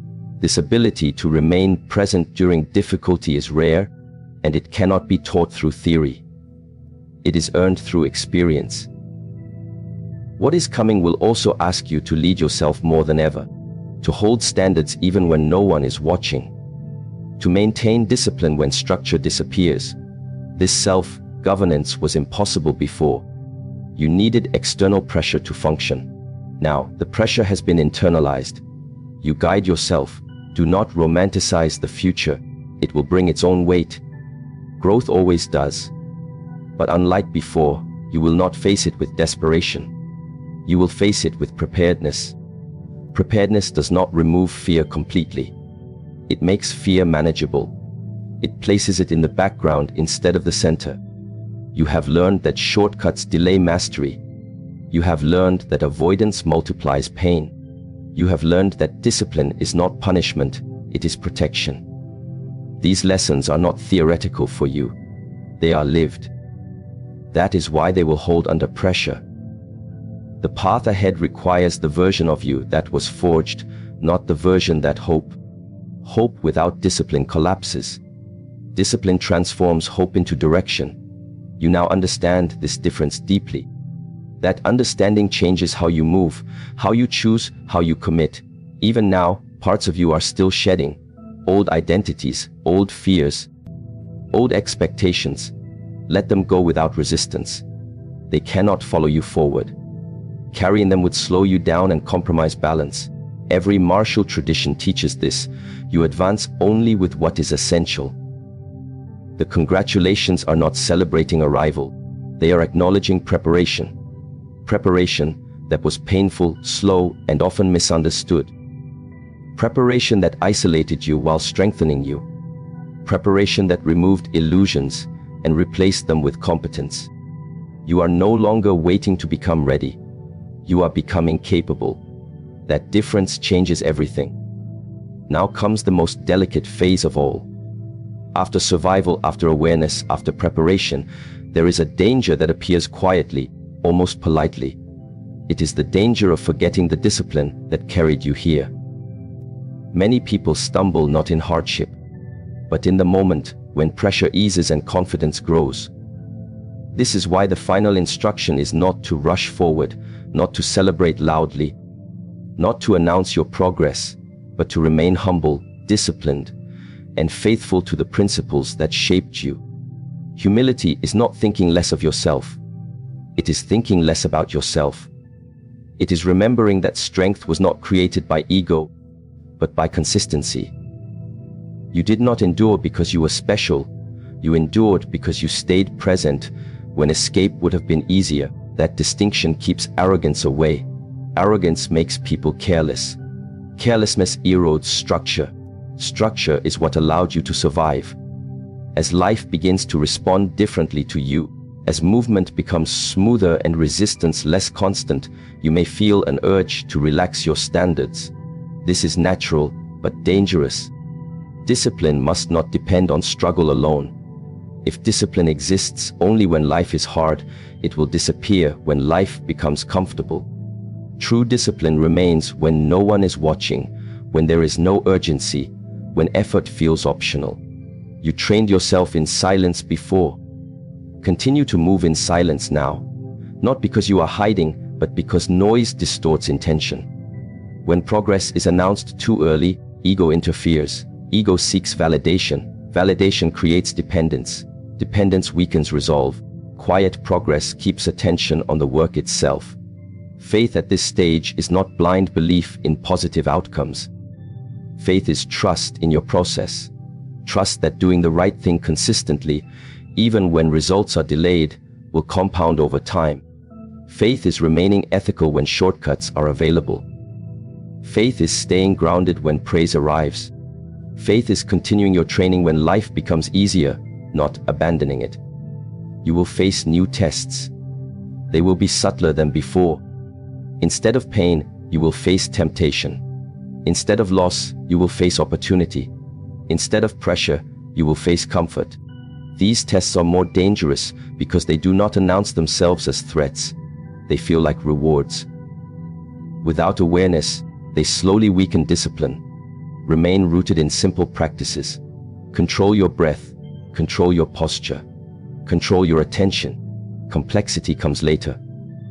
This ability to remain present during difficulty is rare, and it cannot be taught through theory. It is earned through experience. What is coming will also ask you to lead yourself more than ever, to hold standards even when no one is watching, to maintain discipline when structure disappears. This self-governance was impossible before. You needed external pressure to function. Now, the pressure has been internalized. You guide yourself. Do not romanticize the future. It will bring its own weight. Growth always does. But unlike before, you will not face it with desperation. You will face it with preparedness. Preparedness does not remove fear completely. It makes fear manageable. It places it in the background instead of the center. You have learned that shortcuts delay mastery. You have learned that avoidance multiplies pain. You have learned that discipline is not punishment, it is protection. These lessons are not theoretical for you. They are lived. That is why they will hold under pressure. The path ahead requires the version of you that was forged, not the version that hope. Hope without discipline collapses. Discipline transforms hope into direction. You now understand this difference deeply. That understanding changes how you move, how you choose, how you commit. Even now, parts of you are still shedding. Old identities, old fears, old expectations. Let them go without resistance. They cannot follow you forward. Carrying them would slow you down and compromise balance. Every martial tradition teaches this. You advance only with what is essential. The congratulations are not celebrating arrival. They are acknowledging preparation. Preparation that was painful, slow, and often misunderstood. Preparation that isolated you while strengthening you. Preparation that removed illusions and replaced them with competence. You are no longer waiting to become ready. You are becoming capable. That difference changes everything. Now comes the most delicate phase of all. After survival, after awareness, after preparation, there is a danger that appears quietly, almost politely. It is the danger of forgetting the discipline that carried you here. Many people stumble not in hardship, but in the moment when pressure eases and confidence grows. This is why the final instruction is not to rush forward, not to celebrate loudly, not to announce your progress, but to remain humble, disciplined, and faithful to the principles that shaped you. Humility is not thinking less of yourself. It is thinking less about yourself. It is remembering that strength was not created by ego, but by consistency. You did not endure because you were special. You endured because you stayed present when escape would have been easier. That distinction keeps arrogance away. Arrogance makes people careless. Carelessness erodes structure. Structure is what allowed you to survive. As life begins to respond differently to you, as movement becomes smoother and resistance less constant, you may feel an urge to relax your standards. This is natural, but dangerous. Discipline must not depend on struggle alone. If discipline exists only when life is hard, it will disappear when life becomes comfortable. True discipline remains when no one is watching, when there is no urgency, when effort feels optional. You trained yourself in silence before. Continue to move in silence now, not because you are hiding, but because noise distorts intention. When progress is announced too early, ego interferes. Ego seeks validation. Validation creates dependence. Dependence weakens resolve. Quiet progress keeps attention on the work itself. Faith at this stage is not blind belief in positive outcomes. Faith is trust in your process. Trust that doing the right thing consistently, even when results are delayed, will compound over time. Faith is remaining ethical when shortcuts are available. Faith is staying grounded when praise arrives. Faith is continuing your training when life becomes easier, not abandoning it. You will face new tests. They will be subtler than before. Instead of pain, you will face temptation. Instead of loss, you will face opportunity. Instead of pressure, you will face comfort. These tests are more dangerous because they do not announce themselves as threats. They feel like rewards. Without awareness, they slowly weaken discipline. Remain rooted in simple practices. Control your breath. Control your posture. Control your attention. Complexity comes later.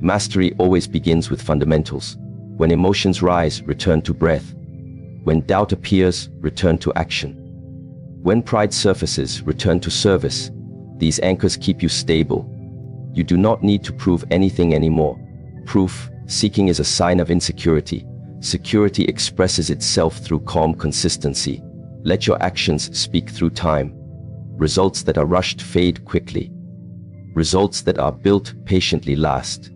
Mastery always begins with fundamentals. When emotions rise, return to breath. When doubt appears, return to action. When pride surfaces, return to service. These anchors keep you stable. You do not need to prove anything anymore. Proof seeking is a sign of insecurity. Security expresses itself through calm consistency. Let your actions speak through time. Results that are rushed fade quickly. Results that are built patiently last.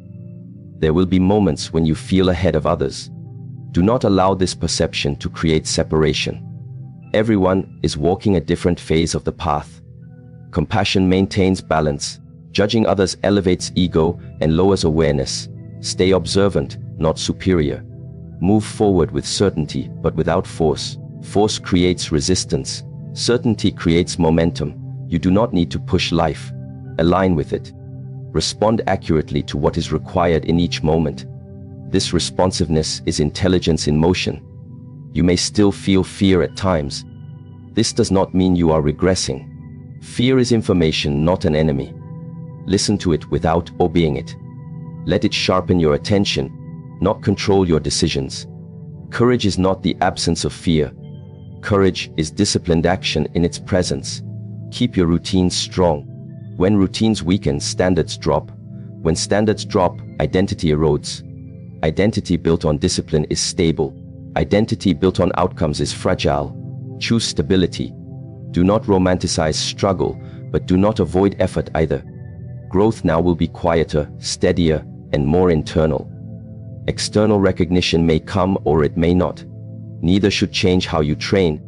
There will be moments when you feel ahead of others. Do not allow this perception to create separation. Everyone is walking a different phase of the path. Compassion maintains balance. Judging others elevates ego and lowers awareness. Stay observant, not superior. Move forward with certainty, but without force. Force creates resistance. Certainty creates momentum. You do not need to push life. Align with it. Respond accurately to what is required in each moment. This responsiveness is intelligence in motion. You may still feel fear at times. This does not mean you are regressing. Fear is information, not an enemy. Listen to it without obeying it. Let it sharpen your attention, not control your decisions. Courage is not the absence of fear. Courage is disciplined action in its presence. Keep your routines strong. When routines weaken, standards drop. When standards drop, identity erodes. Identity built on discipline is stable. Identity built on outcomes is fragile. Choose stability. Do not romanticize struggle, but do not avoid effort either. Growth now will be quieter, steadier, and more internal. External recognition may come or it may not. Neither should change how you train,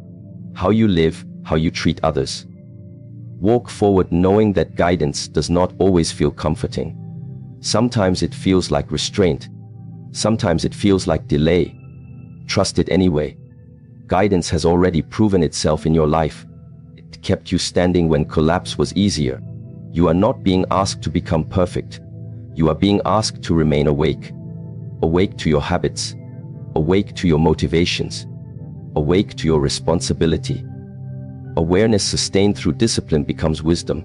how you live, how you treat others. Walk forward knowing that guidance does not always feel comforting. Sometimes it feels like restraint. Sometimes it feels like delay. Trust it anyway. Guidance has already proven itself in your life. It kept you standing when collapse was easier. You are not being asked to become perfect. You are being asked to remain awake. Awake to your habits. Awake to your motivations. Awake to your responsibility. Awareness sustained through discipline becomes wisdom.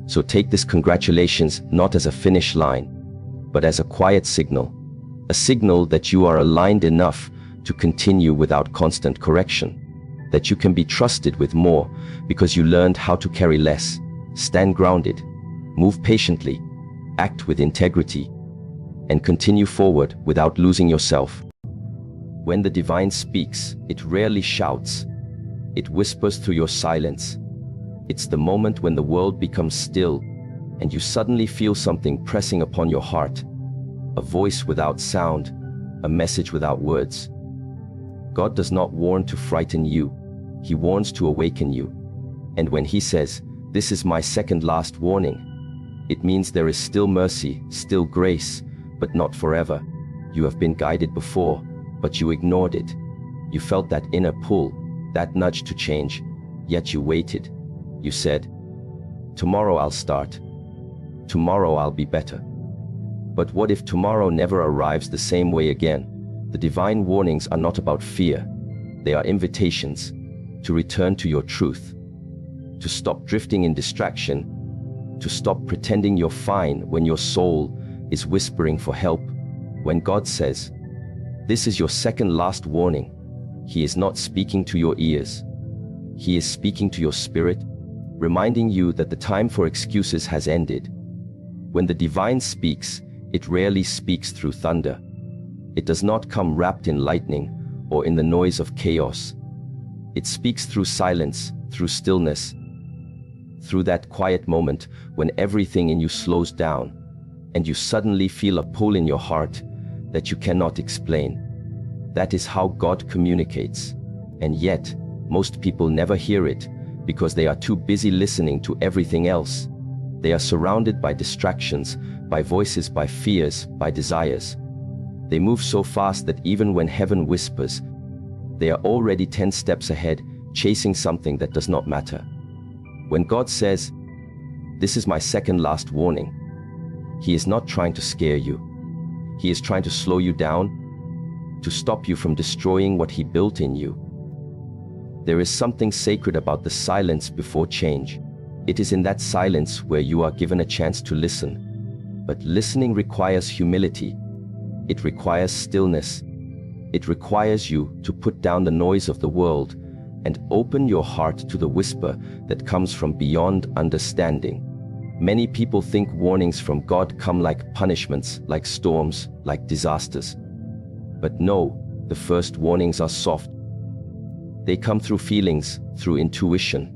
So take this congratulations not as a finish line, but as a quiet signal. A signal that you are aligned enough to continue without constant correction. That you can be trusted with more because you learned how to carry less. Stand grounded, move patiently, act with integrity, and continue forward without losing yourself. When the divine speaks, it rarely shouts. It whispers through your silence. It's the moment when the world becomes still and you suddenly feel something pressing upon your heart. A voice without sound, a message without words. God does not warn to frighten you. He warns to awaken you. And when he says, "This is my second last warning," it means there is still mercy, still grace, but not forever. You have been guided before, but you ignored it. You felt that inner pull, that nudge to change, yet you waited. You said, "Tomorrow I'll start. Tomorrow I'll be better." But what if tomorrow never arrives the same way again? The divine warnings are not about fear. They are invitations to return to your truth, to stop drifting in distraction, to stop pretending you're fine when your soul is whispering for help. When God says, "This is your second last warning," He is not speaking to your ears. He is speaking to your spirit, reminding you that the time for excuses has ended. When the divine speaks, it rarely speaks through thunder. It does not come wrapped in lightning or in the noise of chaos. It speaks through silence, through stillness, through that quiet moment when everything in you slows down and you suddenly feel a pull in your heart that you cannot explain. That is how God communicates. And yet, most people never hear it because they are too busy listening to everything else. They are surrounded by distractions, by voices, by fears, by desires. They move so fast that even when heaven whispers, they are already 10 steps ahead, chasing something that does not matter. When God says, "This is my second last warning," He is not trying to scare you. He is trying to slow you down, to stop you from destroying what He built in you. There is something sacred about the silence before change. It is in that silence where you are given a chance to listen. But listening requires humility. It requires stillness. It requires you to put down the noise of the world and open your heart to the whisper that comes from beyond understanding. Many people think warnings from God come like punishments, like storms, like disasters. But no, the first warnings are soft. They come through feelings, through intuition,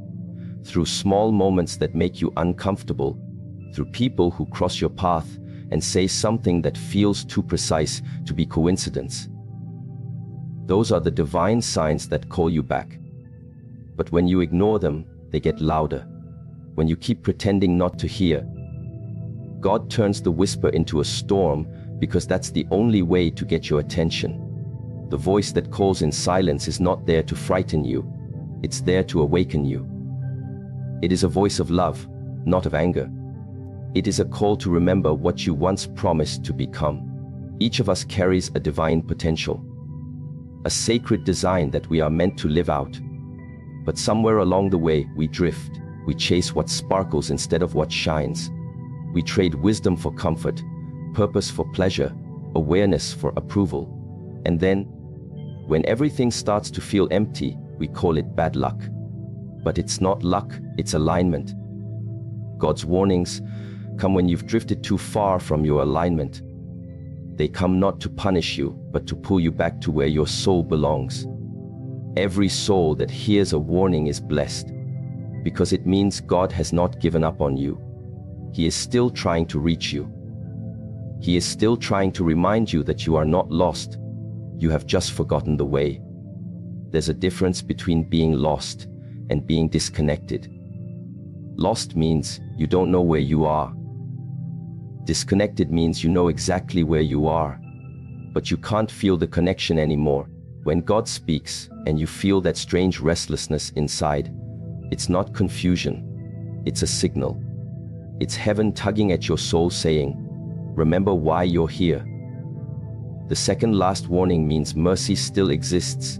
through small moments that make you uncomfortable, through people who cross your path and say something that feels too precise to be coincidence. Those are the divine signs that call you back. But when you ignore them, they get louder. When you keep pretending not to hear, God turns the whisper into a storm because that's the only way to get your attention. The voice that calls in silence is not there to frighten you. It's there to awaken you. It is a voice of love, not of anger. It is a call to remember what you once promised to become. Each of us carries a divine potential, a sacred design that we are meant to live out. But somewhere along the way, we drift. We chase what sparkles instead of what shines. We trade wisdom for comfort, purpose for pleasure, awareness for approval. And then, when everything starts to feel empty, we call it bad luck. But it's not luck, it's alignment. God's warnings come when you've drifted too far from your alignment. They come not to punish you, but to pull you back to where your soul belongs. Every soul that hears a warning is blessed, because it means God has not given up on you. He is still trying to reach you. He is still trying to remind you that you are not lost. You have just forgotten the way. There's a difference between being lost and being disconnected. Lost means you don't know where you are. Disconnected means you know exactly where you are, but you can't feel the connection anymore. When God speaks and you feel that strange restlessness inside, it's not confusion, it's a signal. It's heaven tugging at your soul saying, remember why you're here. The second last warning means mercy still exists.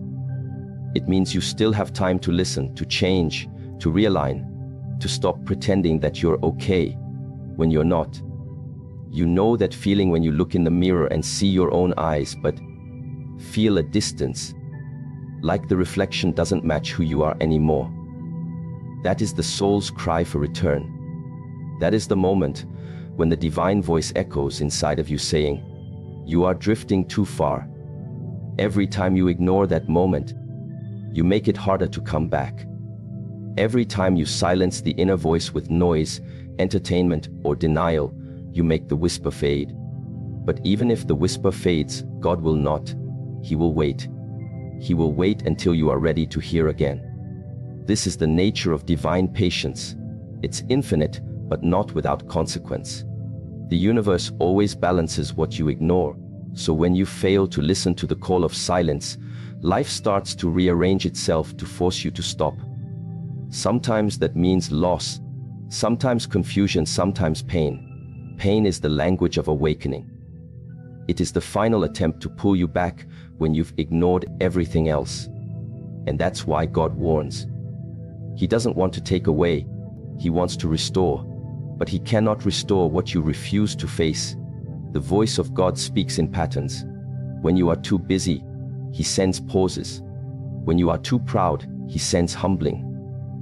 It means you still have time to listen, to change, to realign, to stop pretending that you're okay when you're not. You know that feeling when you look in the mirror and see your own eyes, but feel a distance, like the reflection doesn't match who you are anymore. That is the soul's cry for return. That is the moment when the divine voice echoes inside of you saying, you are drifting too far. Every time you ignore that moment, you make it harder to come back. Every time you silence the inner voice with noise, entertainment, or denial, you make the whisper fade. But even if the whisper fades, God will not. He will wait. He will wait until you are ready to hear again. This is the nature of divine patience. It's infinite, but not without consequence. The universe always balances what you ignore. So when you fail to listen to the call of silence, life starts to rearrange itself to force you to stop. Sometimes that means loss, sometimes confusion, sometimes pain. Pain is the language of awakening. It is the final attempt to pull you back when you've ignored everything else. And that's why God warns. He doesn't want to take away, He wants to restore. But He cannot restore what you refuse to face. The voice of God speaks in patterns. When you are too busy, He sends pauses. When you are too proud, He sends humbling.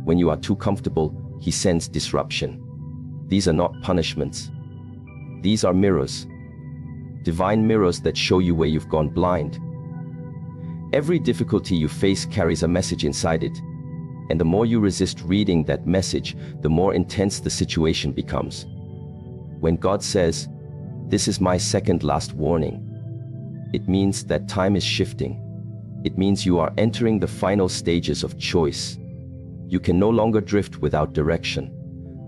When you are too comfortable, He sends disruption. These are not punishments. These are mirrors. Divine mirrors that show you where you've gone blind. Every difficulty you face carries a message inside it. And the more you resist reading that message, the more intense the situation becomes. When God says, "This is my second last warning," it means that time is shifting. It means you are entering the final stages of choice. You can no longer drift without direction.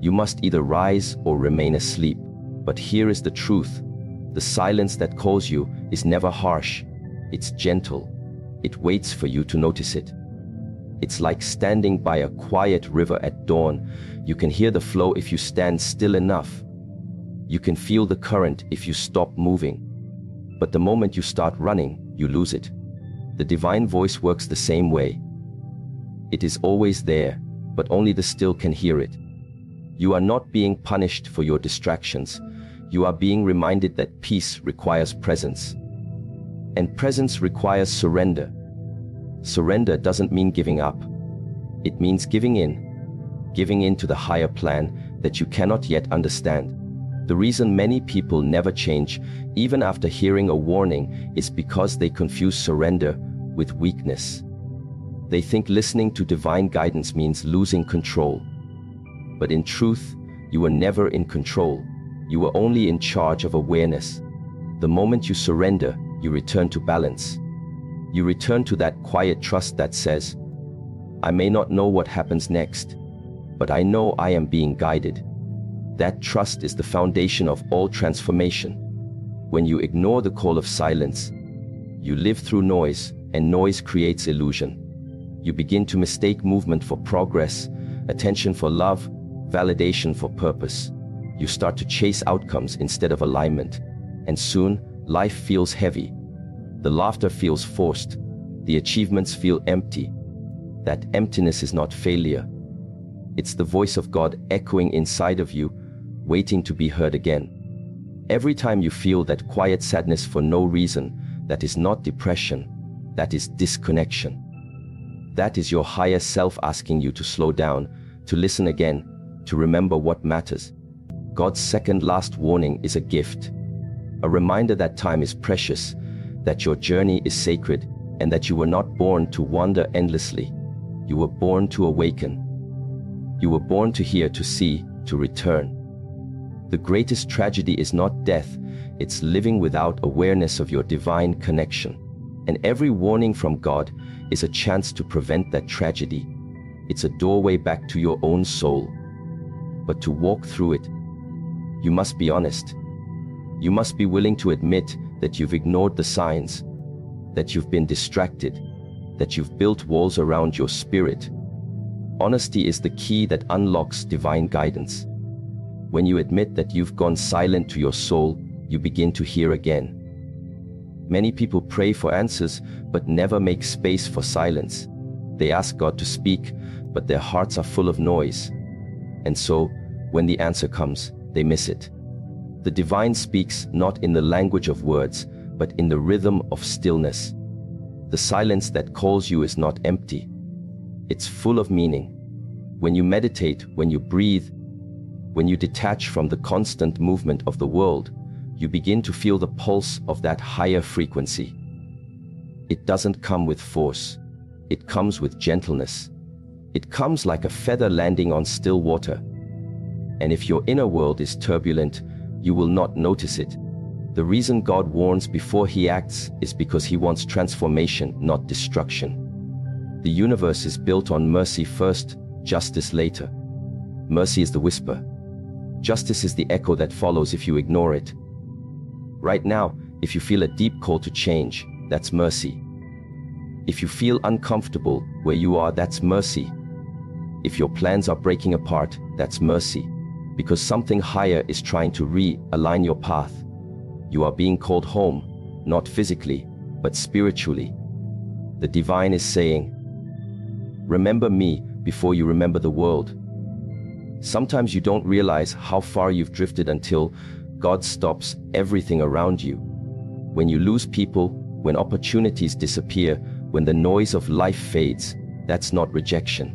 You must either rise or remain asleep. But here is the truth. The silence that calls you is never harsh. It's gentle. It waits for you to notice it. It's like standing by a quiet river at dawn. You can hear the flow if you stand still enough. You can feel the current if you stop moving. But the moment you start running, you lose it. The divine voice works the same way. It is always there, but only the still can hear it. You are not being punished for your distractions. You are being reminded that peace requires presence. And presence requires surrender. Surrender doesn't mean giving up. It means giving in to the higher plan that you cannot yet understand. The reason many people never change, even after hearing a warning, is because they confuse surrender with weakness. They think listening to divine guidance means losing control. But in truth, you were never in control. You were only in charge of awareness. The moment you surrender, you return to balance. You return to that quiet trust that says, "I may not know what happens next, but I know I am being guided." That trust is the foundation of all transformation. When you ignore the call of silence, you live through noise, and noise creates illusion. You begin to mistake movement for progress, attention for love, validation for purpose. You start to chase outcomes instead of alignment, and soon life feels heavy. The laughter feels forced. The achievements feel empty. That emptiness is not failure. It's the voice of God echoing inside of you, waiting to be heard again. Every time you feel that quiet sadness for no reason, that is not depression, that is disconnection. That is your higher self asking you to slow down, to listen again, to remember what matters. God's second last warning is a gift, a reminder that time is precious, that your journey is sacred, and that you were not born to wander endlessly. You were born to awaken. You were born to hear, to see, to return. The greatest tragedy is not death, it's living without awareness of your divine connection. And every warning from God is a chance to prevent that tragedy. It's a doorway back to your own soul. But to walk through it, you must be honest. You must be willing to admit that you've ignored the signs, that you've been distracted, that you've built walls around your spirit. Honesty is the key that unlocks divine guidance. When you admit that you've gone silent to your soul, you begin to hear again. Many people pray for answers, but never make space for silence. They ask God to speak, but their hearts are full of noise. And so, when the answer comes, they miss it. The divine speaks not in the language of words, but in the rhythm of stillness. The silence that calls you is not empty. It's full of meaning. When you meditate, when you breathe, when you detach from the constant movement of the world, you begin to feel the pulse of that higher frequency. It doesn't come with force. It comes with gentleness. It comes like a feather landing on still water. And if your inner world is turbulent, you will not notice it. The reason God warns before He acts is because He wants transformation, not destruction. The universe is built on mercy first, justice later. Mercy is the whisper. Justice is the echo that follows if you ignore it. Right now, if you feel a deep call to change, that's mercy. If you feel uncomfortable where you are, that's mercy. If your plans are breaking apart, that's mercy. Because something higher is trying to realign your path. You are being called home, not physically, but spiritually. The divine is saying, remember me before you remember the world. Sometimes you don't realize how far you've drifted until God stops everything around you. When you lose people, when opportunities disappear, when the noise of life fades, that's not rejection.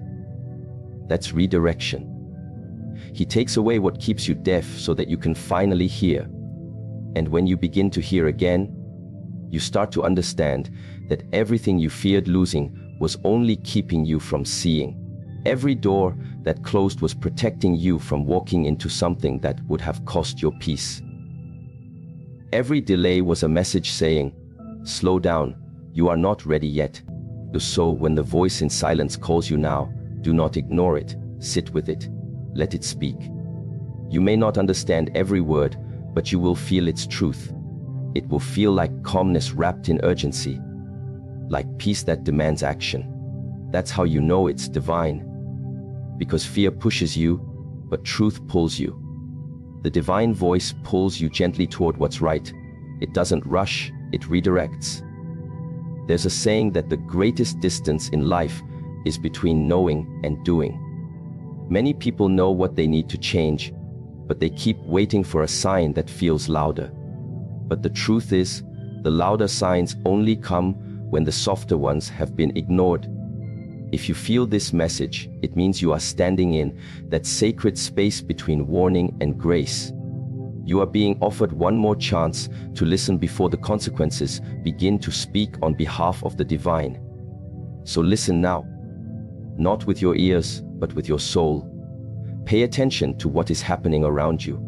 That's redirection. He takes away what keeps you deaf so that you can finally hear. And when you begin to hear again, you start to understand that everything you feared losing was only keeping you from seeing. Every door that closed was protecting you from walking into something that would have cost your peace. Every delay was a message saying, slow down, you are not ready yet. So when the voice in silence calls you now, do not ignore it, sit with it, let it speak. You may not understand every word, but you will feel its truth. It will feel like calmness wrapped in urgency, like peace that demands action. That's how you know it's divine. Because fear pushes you, but truth pulls you. The divine voice pulls you gently toward what's right. It doesn't rush, it redirects. There's a saying that the greatest distance in life is between knowing and doing. Many people know what they need to change, but they keep waiting for a sign that feels louder. But the truth is, the louder signs only come when the softer ones have been ignored. If you feel this message, it means you are standing in that sacred space between warning and grace. You are being offered one more chance to listen before the consequences begin to speak on behalf of the divine. So listen now, not with your ears, but with your soul. Pay attention to what is happening around you.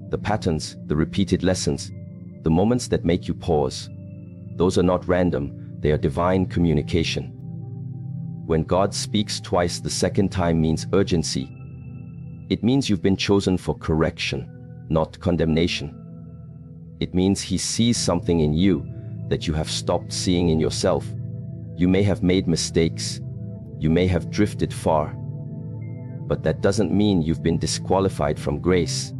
The patterns, the repeated lessons, the moments that make you pause. Those are not random, they are divine communication. When God speaks twice, the second time means urgency. It means you've been chosen for correction, not condemnation. It means He sees something in you that you have stopped seeing in yourself. You may have made mistakes. You may have drifted far. But that doesn't mean you've been disqualified from grace.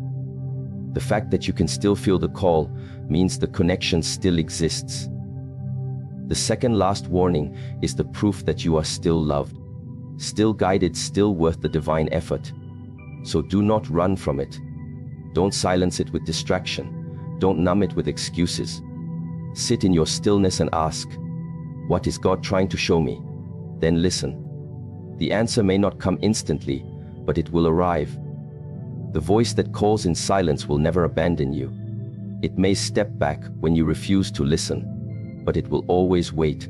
The fact that you can still feel the call means the connection still exists. The second last warning is the proof that you are still loved, still guided, still worth the divine effort. So do not run from it. Don't silence it with distraction. Don't numb it with excuses. Sit in your stillness and ask, what is God trying to show me? Then listen. The answer may not come instantly, but it will arrive. The voice that calls in silence will never abandon you. It may step back when you refuse to listen, but it will always wait.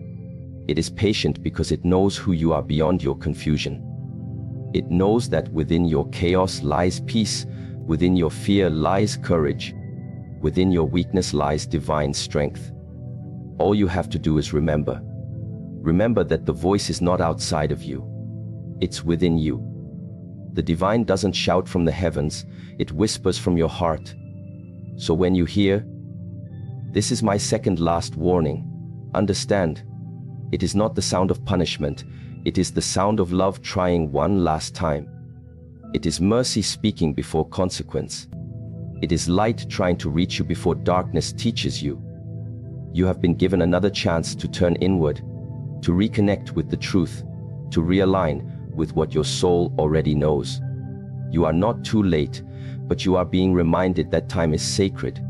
It is patient because it knows who you are beyond your confusion. It knows that within your chaos lies peace, within your fear lies courage, within your weakness lies divine strength. All you have to do is remember. Remember that the voice is not outside of you. It's within you. The divine doesn't shout from the heavens, it whispers from your heart. So when you hear, "This is my second last warning," understand, it is not the sound of punishment, it is the sound of love trying one last time. It is mercy speaking before consequence. It is light trying to reach you before darkness teaches you. You have been given another chance to turn inward, to reconnect with the truth, to realign with what your soul already knows. You are not too late, but you are being reminded that time is sacred.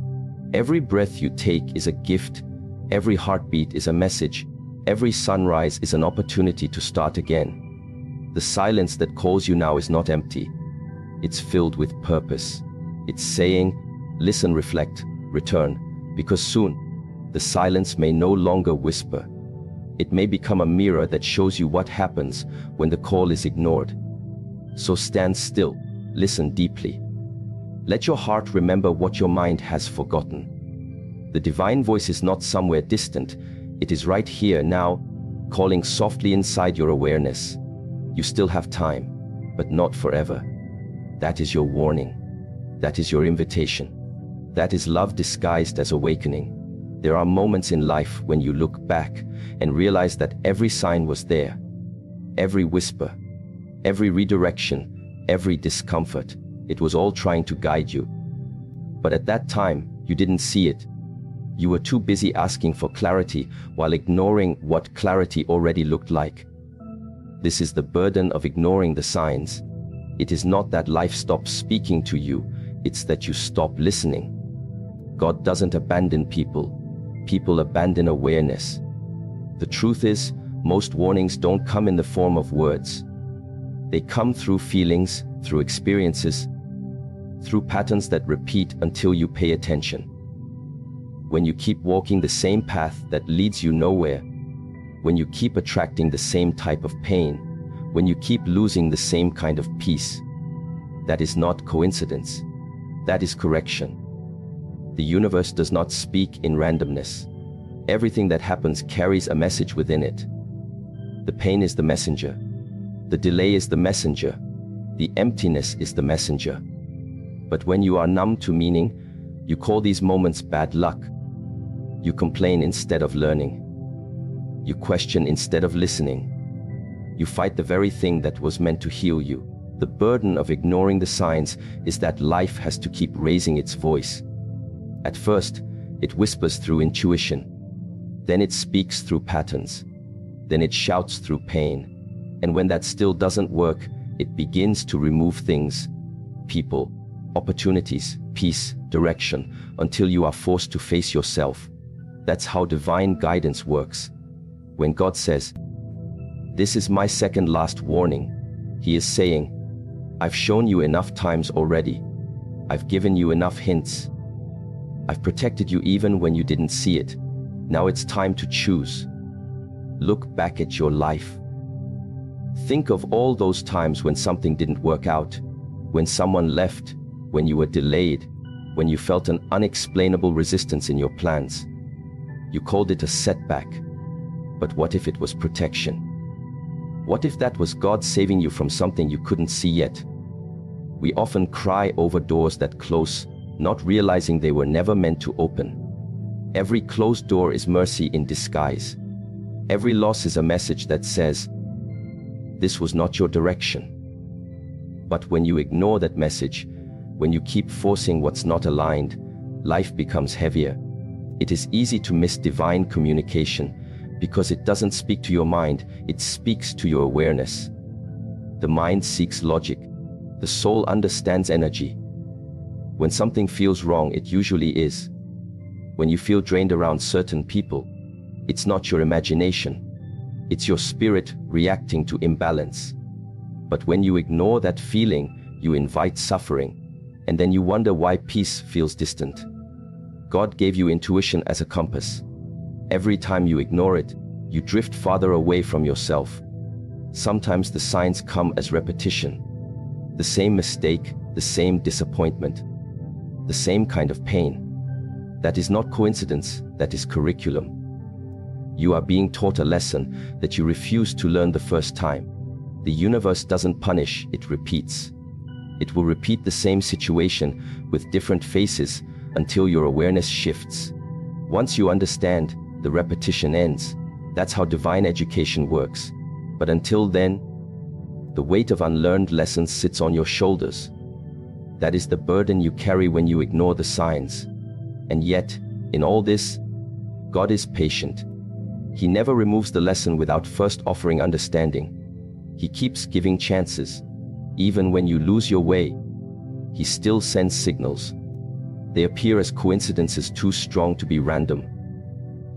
Every breath you take is a gift. Every heartbeat is a message. Every sunrise is an opportunity to start again. The silence that calls you now is not empty. It's filled with purpose. It's saying, listen, reflect, return, because soon, the silence may no longer whisper. It may become a mirror that shows you what happens when the call is ignored. So stand still, listen deeply. Let your heart remember what your mind has forgotten. The divine voice is not somewhere distant. It is right here now, calling softly inside your awareness. You still have time, but not forever. That is your warning. That is your invitation. That is love disguised as awakening. There are moments in life when you look back and realize that every sign was there. Every whisper, every redirection, every discomfort, it was all trying to guide you. But at that time, you didn't see it. You were too busy asking for clarity while ignoring what clarity already looked like. This is the burden of ignoring the signs. It is not that life stops speaking to you, it's that you stop listening. God doesn't abandon people. People abandon awareness. The truth is, most warnings don't come in the form of words. They come through feelings, through experiences, through patterns that repeat until you pay attention. When you keep walking the same path that leads you nowhere, when you keep attracting the same type of pain, when you keep losing the same kind of peace, that is not coincidence. That is correction. The universe does not speak in randomness. Everything that happens carries a message within it. The pain is the messenger. The delay is the messenger. The emptiness is the messenger. But when you are numb to meaning, you call these moments bad luck. You complain instead of learning. You question instead of listening. You fight the very thing that was meant to heal you. The burden of ignoring the signs is that life has to keep raising its voice. At first, it whispers through intuition. Then it speaks through patterns. Then it shouts through pain. And when that still doesn't work, it begins to remove things, people, opportunities, peace, direction, until you are forced to face yourself. That's how divine guidance works. When God says, "This is my second last warning," He is saying, "I've shown you enough times already. I've given you enough hints. I've protected you even when you didn't see it. Now it's time to choose." Look back at your life. Think of all those times when something didn't work out, when someone left, when you were delayed, when you felt an unexplainable resistance in your plans. You called it a setback. But what if it was protection? What if that was God saving you from something you couldn't see yet? We often cry over doors that close, not realizing they were never meant to open. Every closed door is mercy in disguise. Every loss is a message that says, this was not your direction. But when you ignore that message, when you keep forcing what's not aligned, life becomes heavier. It is easy to miss divine communication because it doesn't speak to your mind, it speaks to your awareness. The mind seeks logic. The soul understands energy. When something feels wrong, it usually is. When you feel drained around certain people, it's not your imagination. It's your spirit reacting to imbalance. But when you ignore that feeling, you invite suffering, and then you wonder why peace feels distant. God gave you intuition as a compass. Every time you ignore it, you drift farther away from yourself. Sometimes the signs come as repetition. The same mistake, the same disappointment, the same kind of pain. That is not coincidence, that is curriculum. You are being taught a lesson that you refuse to learn the first time. The universe doesn't punish, it repeats. It will repeat the same situation with different faces until your awareness shifts. Once you understand, the repetition ends. That's how divine education works. But until then, the weight of unlearned lessons sits on your shoulders. That is the burden you carry when you ignore the signs. And yet, in all this, God is patient. He never removes the lesson without first offering understanding. He keeps giving chances. Even when you lose your way, He still sends signals. They appear as coincidences too strong to be random.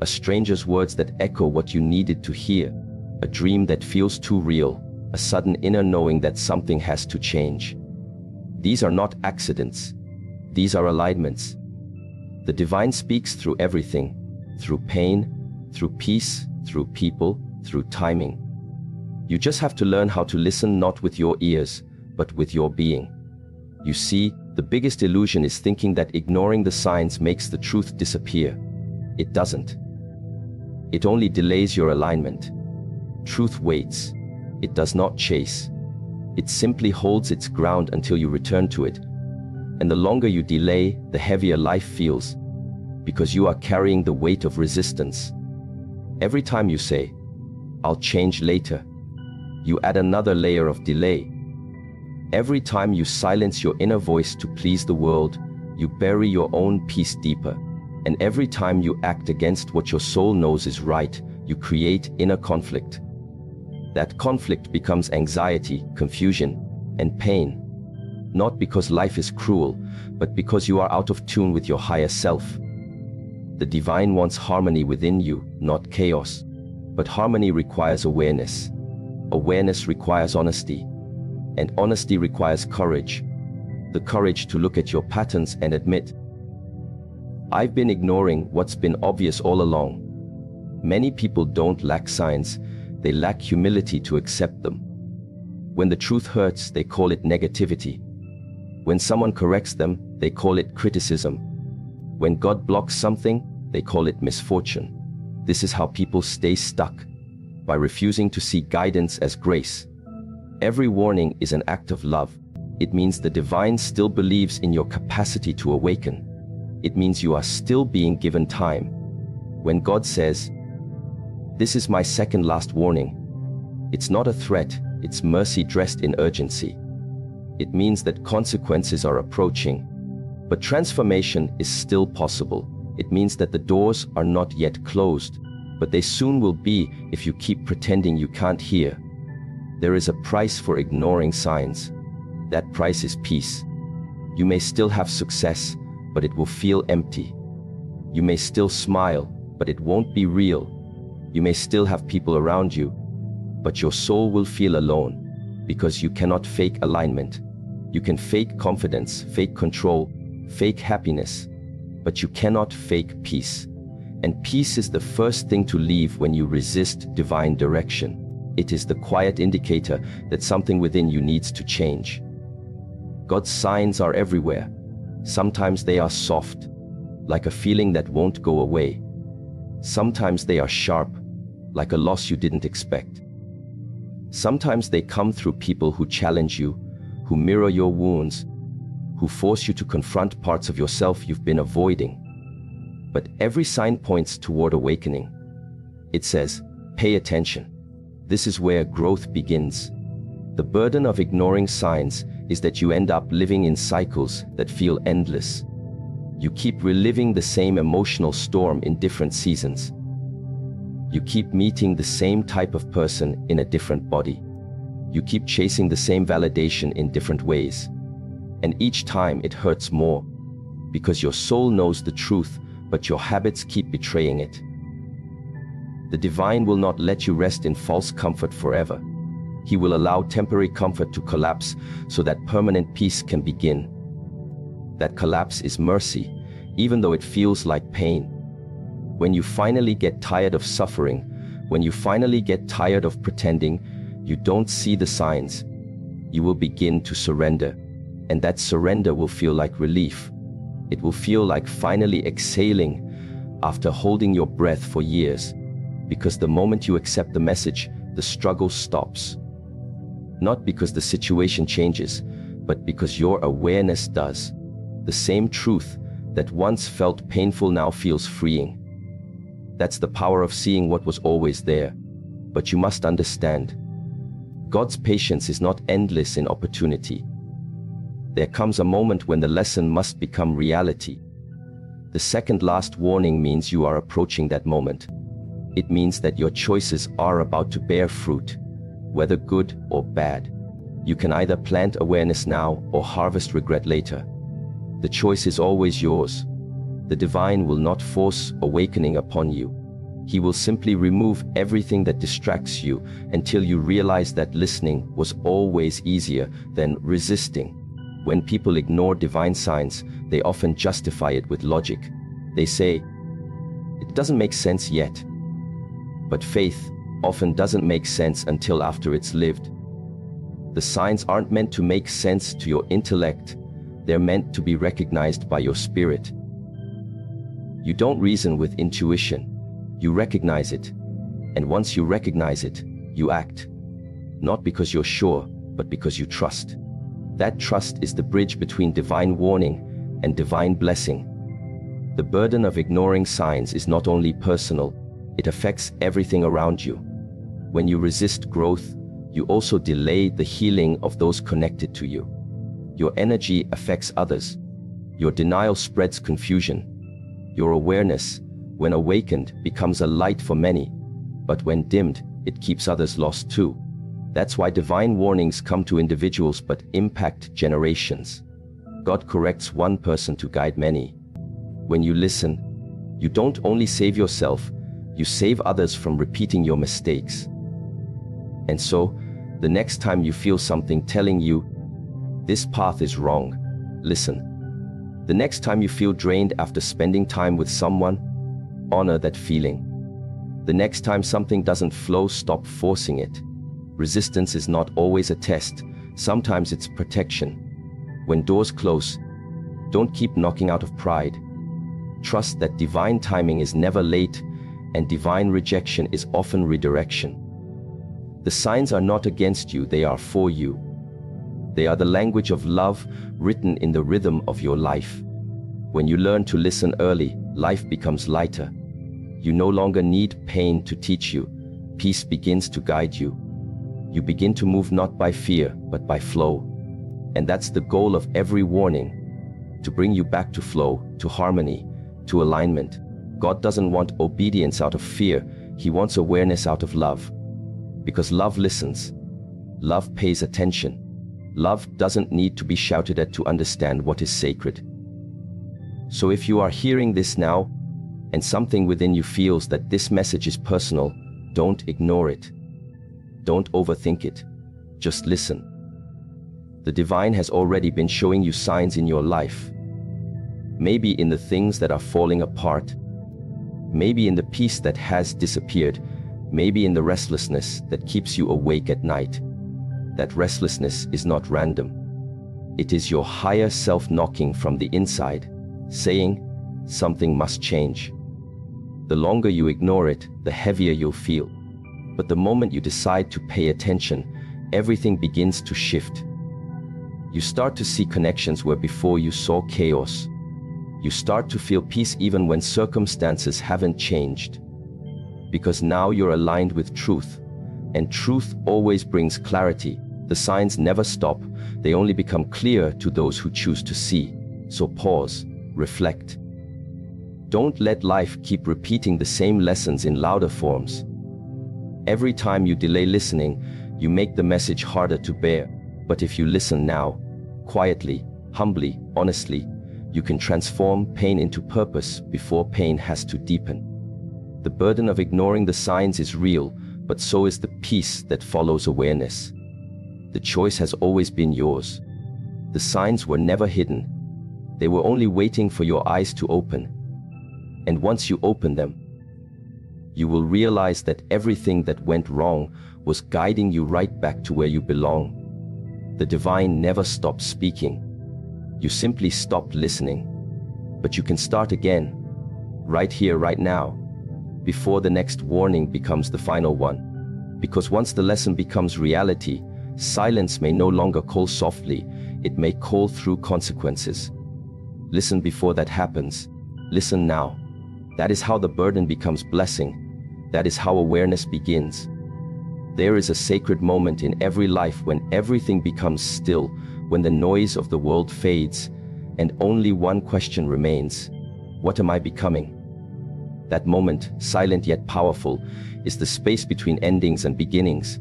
A stranger's words that echo what you needed to hear. A dream that feels too real. A sudden inner knowing that something has to change. These are not accidents. These are alignments. The divine speaks through everything. Through pain, through peace, through people, through timing. You just have to learn how to listen not with your ears, but with your being. You see, the biggest illusion is thinking that ignoring the signs makes the truth disappear. It doesn't. It only delays your alignment. Truth waits. It does not chase. It simply holds its ground until you return to it. And the longer you delay, the heavier life feels, because you are carrying the weight of resistance. Every time you say, I'll change later, you add another layer of delay. Every time you silence your inner voice to please the world, you bury your own peace deeper. And every time you act against what your soul knows is right, you create inner conflict. That conflict becomes anxiety, confusion, and pain. Not because life is cruel, but because you are out of tune with your higher self. The divine wants harmony within you, not chaos. But harmony requires awareness. Awareness requires honesty. And honesty requires courage. The courage to look at your patterns and admit, I've been ignoring what's been obvious all along. Many people don't lack signs, they lack humility to accept them. When the truth hurts, they call it negativity. When someone corrects them, they call it criticism. When God blocks something, they call it misfortune. This is how people stay stuck, by refusing to see guidance as grace. Every warning is an act of love. It means the divine still believes in your capacity to awaken. It means you are still being given time. When God says, "This is my second last warning," it's not a threat, it's mercy dressed in urgency. It means that consequences are approaching, but transformation is still possible. It means that the doors are not yet closed, but they soon will be if you keep pretending you can't hear. There is a price for ignoring signs. That price is peace. You may still have success, but it will feel empty. You may still smile, but it won't be real. You may still have people around you, but your soul will feel alone, because you cannot fake alignment. You can fake confidence, fake control, fake happiness, but you cannot fake peace. And peace is the first thing to leave when you resist divine direction. It is the quiet indicator that something within you needs to change. God's signs are everywhere. Sometimes they are soft, like a feeling that won't go away. Sometimes they are sharp, like a loss you didn't expect. Sometimes they come through people who challenge you, who mirror your wounds, who force you to confront parts of yourself you've been avoiding. But every sign points toward awakening. It says, pay attention. This is where growth begins. The burden of ignoring signs is that you end up living in cycles that feel endless. You keep reliving the same emotional storm in different seasons. You keep meeting the same type of person in a different body. You keep chasing the same validation in different ways. And each time it hurts more, because your soul knows the truth, but your habits keep betraying it. The divine will not let you rest in false comfort forever. He will allow temporary comfort to collapse so that permanent peace can begin. That collapse is mercy, even though it feels like pain. When you finally get tired of suffering, when you finally get tired of pretending, you don't see the signs. You will begin to surrender, and that surrender will feel like relief. It will feel like finally exhaling after holding your breath for years, because the moment you accept the message, the struggle stops. Not because the situation changes, but because your awareness does. The same truth that once felt painful now feels freeing. That's the power of seeing what was always there. But you must understand, God's patience is not endless in opportunity. There comes a moment when the lesson must become reality. The second last warning means you are approaching that moment. It means that your choices are about to bear fruit, whether good or bad. You can either plant awareness now or harvest regret later. The choice is always yours. The divine will not force awakening upon you. He will simply remove everything that distracts you until you realize that listening was always easier than resisting. When people ignore divine signs, they often justify it with logic. They say, it doesn't make sense yet. But faith often doesn't make sense until after it's lived. The signs aren't meant to make sense to your intellect. They're meant to be recognized by your spirit. You don't reason with intuition. You recognize it. And once you recognize it, you act. Not because you're sure, but because you trust. That trust is the bridge between divine warning and divine blessing. The burden of ignoring signs is not only personal, it affects everything around you. When you resist growth, you also delay the healing of those connected to you. Your energy affects others. Your denial spreads confusion. Your awareness, when awakened, becomes a light for many, but when dimmed, it keeps others lost too. That's why divine warnings come to individuals but impact generations. God corrects one person to guide many. When you listen, you don't only save yourself, you save others from repeating your mistakes. And so, the next time you feel something telling you, this path is wrong, listen. The next time you feel drained after spending time with someone, honor that feeling. The next time something doesn't flow, stop forcing it. Resistance is not always a test. Sometimes it's protection. When doors close, don't keep knocking out of pride. Trust that divine timing is never late, and divine rejection is often redirection. The signs are not against you, they are for you. They are the language of love written in the rhythm of your life. When you learn to listen early, life becomes lighter. You no longer need pain to teach you. Peace begins to guide you. You begin to move not by fear, but by flow. And that's the goal of every warning, to bring you back to flow, to harmony, to alignment. God doesn't want obedience out of fear. He wants awareness out of love. Because love listens. Love pays attention. Love doesn't need to be shouted at to understand what is sacred. So if you are hearing this now, and something within you feels that this message is personal, don't ignore it. Don't overthink it. Just listen. The divine has already been showing you signs in your life. Maybe in the things that are falling apart. Maybe in the peace that has disappeared. Maybe in the restlessness that keeps you awake at night. That restlessness is not random. It is your higher self knocking from the inside, saying, something must change. The longer you ignore it, the heavier you'll feel. But the moment you decide to pay attention, everything begins to shift. You start to see connections where before you saw chaos. You start to feel peace even when circumstances haven't changed. Because now you're aligned with truth, and truth always brings clarity. The signs never stop, they only become clear to those who choose to see. So pause, reflect. Don't let life keep repeating the same lessons in louder forms. Every time you delay listening, you make the message harder to bear. But if you listen now, quietly, humbly, honestly, you can transform pain into purpose before pain has to deepen. The burden of ignoring the signs is real, but so is the peace that follows awareness. The choice has always been yours. The signs were never hidden. They were only waiting for your eyes to open. And once you open them, you will realize that everything that went wrong was guiding you right back to where you belong. The divine never stops speaking. You simply stopped listening. But you can start again, right here, right now, before the next warning becomes the final one. Because once the lesson becomes reality, silence may no longer call softly, it may call through consequences. Listen before that happens. Listen now. That is how the burden becomes blessing. That is how awareness begins. There is a sacred moment in every life when everything becomes still, when the noise of the world fades, and only one question remains: what am I becoming? That moment, silent yet powerful, is the space between endings and beginnings.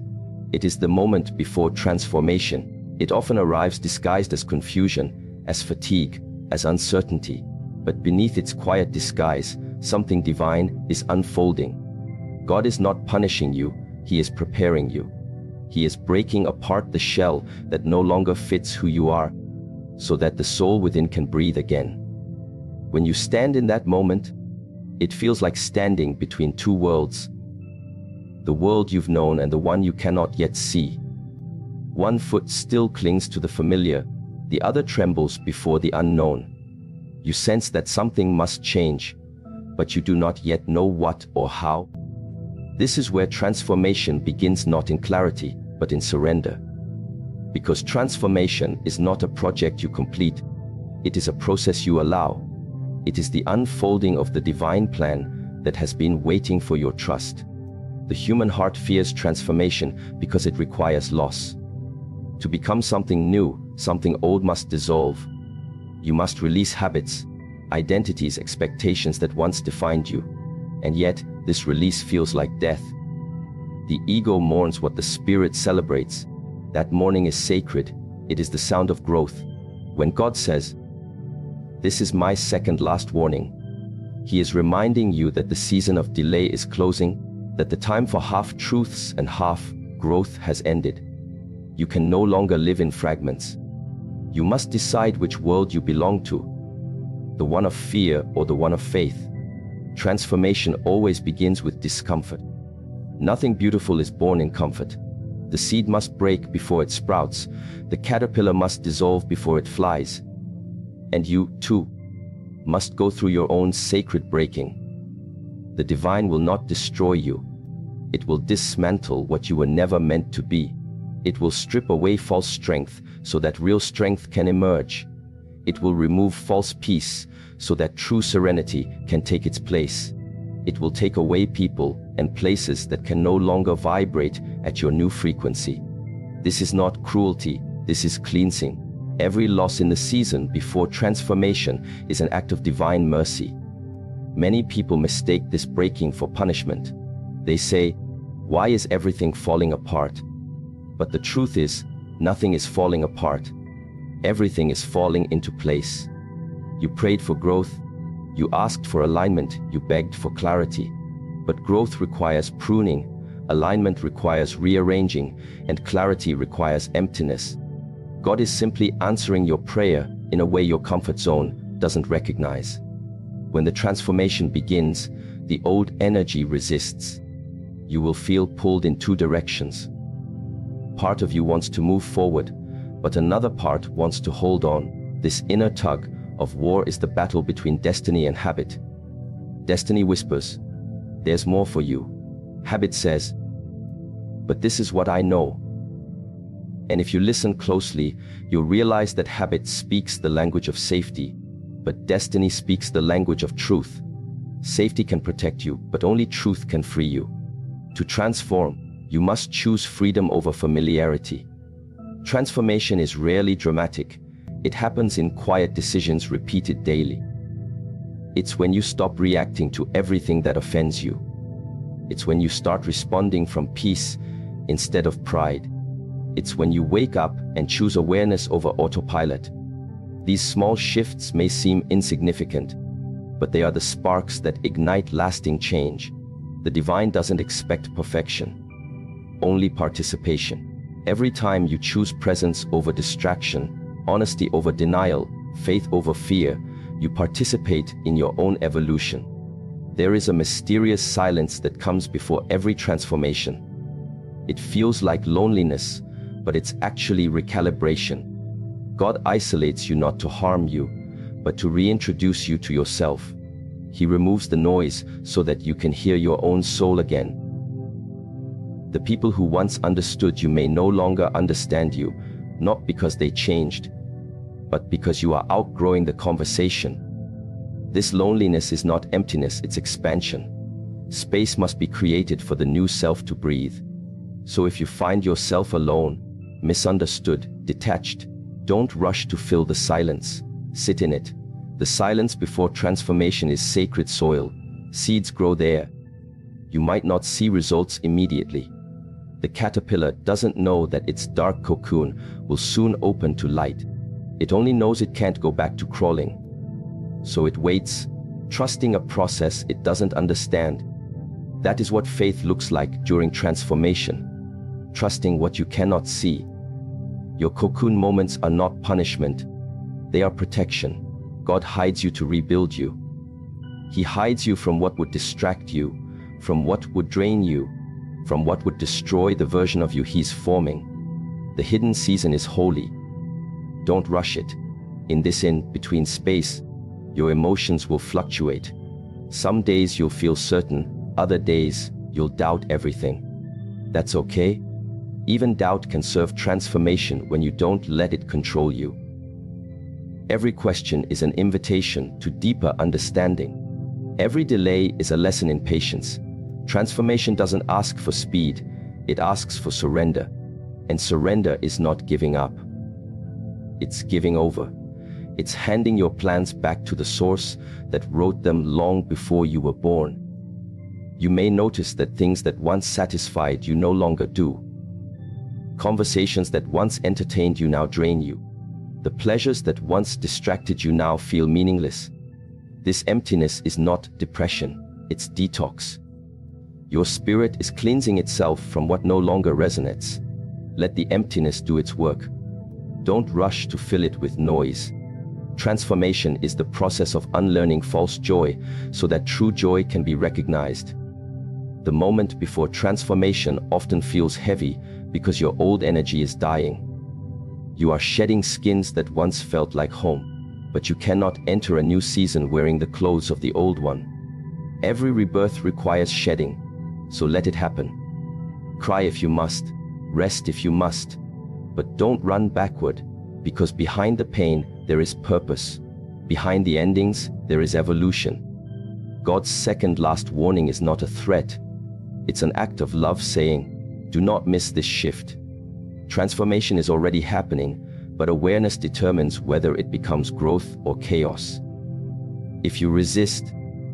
It is the moment before transformation. It often arrives disguised as confusion, as fatigue, as uncertainty. But beneath its quiet disguise, something divine is unfolding. God is not punishing you, He is preparing you. He is breaking apart the shell that no longer fits who you are, so that the soul within can breathe again. When you stand in that moment, it feels like standing between two worlds. The world you've known and the one you cannot yet see. One foot still clings to the familiar, the other trembles before the unknown. You sense that something must change, but you do not yet know what or how. This is where transformation begins, not in clarity, but in surrender. Because transformation is not a project you complete, it is a process you allow. It is the unfolding of the divine plan that has been waiting for your trust. The human heart fears transformation because it requires loss. To become something new, something old must dissolve. You must release habits, identities, expectations that once defined you. And yet, this release feels like death. The ego mourns what the spirit celebrates. That mourning is sacred. It is the sound of growth. When God says, "This is my second last warning," He is reminding you that the season of delay is closing, that the time for half-truths and half-growth has ended. You can no longer live in fragments. You must decide which world you belong to, the one of fear or the one of faith. Transformation always begins with discomfort. Nothing beautiful is born in comfort. The seed must break before it sprouts. The caterpillar must dissolve before it flies. And you, too, must go through your own sacred breaking. The divine will not destroy you. It will dismantle what you were never meant to be. It will strip away false strength so that real strength can emerge. It will remove false peace so that true serenity can take its place. It will take away people and places that can no longer vibrate at your new frequency. This is not cruelty, this is cleansing. Every loss in the season before transformation is an act of divine mercy. Many people mistake this breaking for punishment. They say, "Why is everything falling apart?" But the truth is, nothing is falling apart. Everything is falling into place. You prayed for growth, you asked for alignment, you begged for clarity. But growth requires pruning, alignment requires rearranging, and clarity requires emptiness. God is simply answering your prayer in a way your comfort zone doesn't recognize. When the transformation begins, the old energy resists. You will feel pulled in two directions. Part of you wants to move forward, but another part wants to hold on. This inner tug of war is the battle between destiny and habit. Destiny whispers, "There's more for you." Habit says, "But this is what I know." And if you listen closely, you'll realize that habit speaks the language of safety, but destiny speaks the language of truth. Safety can protect you, but only truth can free you. To transform, you must choose freedom over familiarity. Transformation is rarely dramatic. It happens in quiet decisions repeated daily. It's when you stop reacting to everything that offends you. It's when you start responding from peace instead of pride. It's when you wake up and choose awareness over autopilot. These small shifts may seem insignificant, but they are the sparks that ignite lasting change. The divine doesn't expect perfection, only participation. Every time you choose presence over distraction, honesty over denial, faith over fear, you participate in your own evolution. There is a mysterious silence that comes before every transformation. It feels like loneliness, but it's actually recalibration. God isolates you not to harm you, but to reintroduce you to yourself. He removes the noise so that you can hear your own soul again. The people who once understood you may no longer understand you, not because they changed, but because you are outgrowing the conversation. This loneliness is not emptiness, it's expansion. Space must be created for the new self to breathe. So if you find yourself alone, misunderstood, detached, don't rush to fill the silence. Sit in it. The silence before transformation is sacred soil. Seeds grow there. You might not see results immediately. The caterpillar doesn't know that its dark cocoon will soon open to light. It only knows it can't go back to crawling. So it waits, trusting a process it doesn't understand. That is what faith looks like during transformation. Trusting what you cannot see. Your cocoon moments are not punishment. They are protection. God hides you to rebuild you. He hides you from what would distract you, from what would drain you, from what would destroy the version of you He's forming. The hidden season is holy. Don't rush it. In this in-between space, your emotions will fluctuate. Some days you'll feel certain, other days you'll doubt everything. That's okay. Even doubt can serve transformation when you don't let it control you. Every question is an invitation to deeper understanding. Every delay is a lesson in patience. Transformation doesn't ask for speed, it asks for surrender. And surrender is not giving up. It's giving over. It's handing your plans back to the source that wrote them long before you were born. You may notice that things that once satisfied you no longer do. Conversations that once entertained you now drain you. The pleasures that once distracted you now feel meaningless. This emptiness is not depression, it's detox. Your spirit is cleansing itself from what no longer resonates. Let the emptiness do its work. Don't rush to fill it with noise. Transformation is the process of unlearning false joy so that true joy can be recognized. The moment before transformation often feels heavy because your old energy is dying. You are shedding skins that once felt like home, but you cannot enter a new season wearing the clothes of the old one. Every rebirth requires shedding, so let it happen. Cry if you must, rest if you must, but don't run backward, because behind the pain there is purpose. Behind the endings there is evolution. God's second last warning is not a threat. It's an act of love saying, do not miss this shift. Transformation is already happening, but awareness determines whether it becomes growth or chaos. If you resist,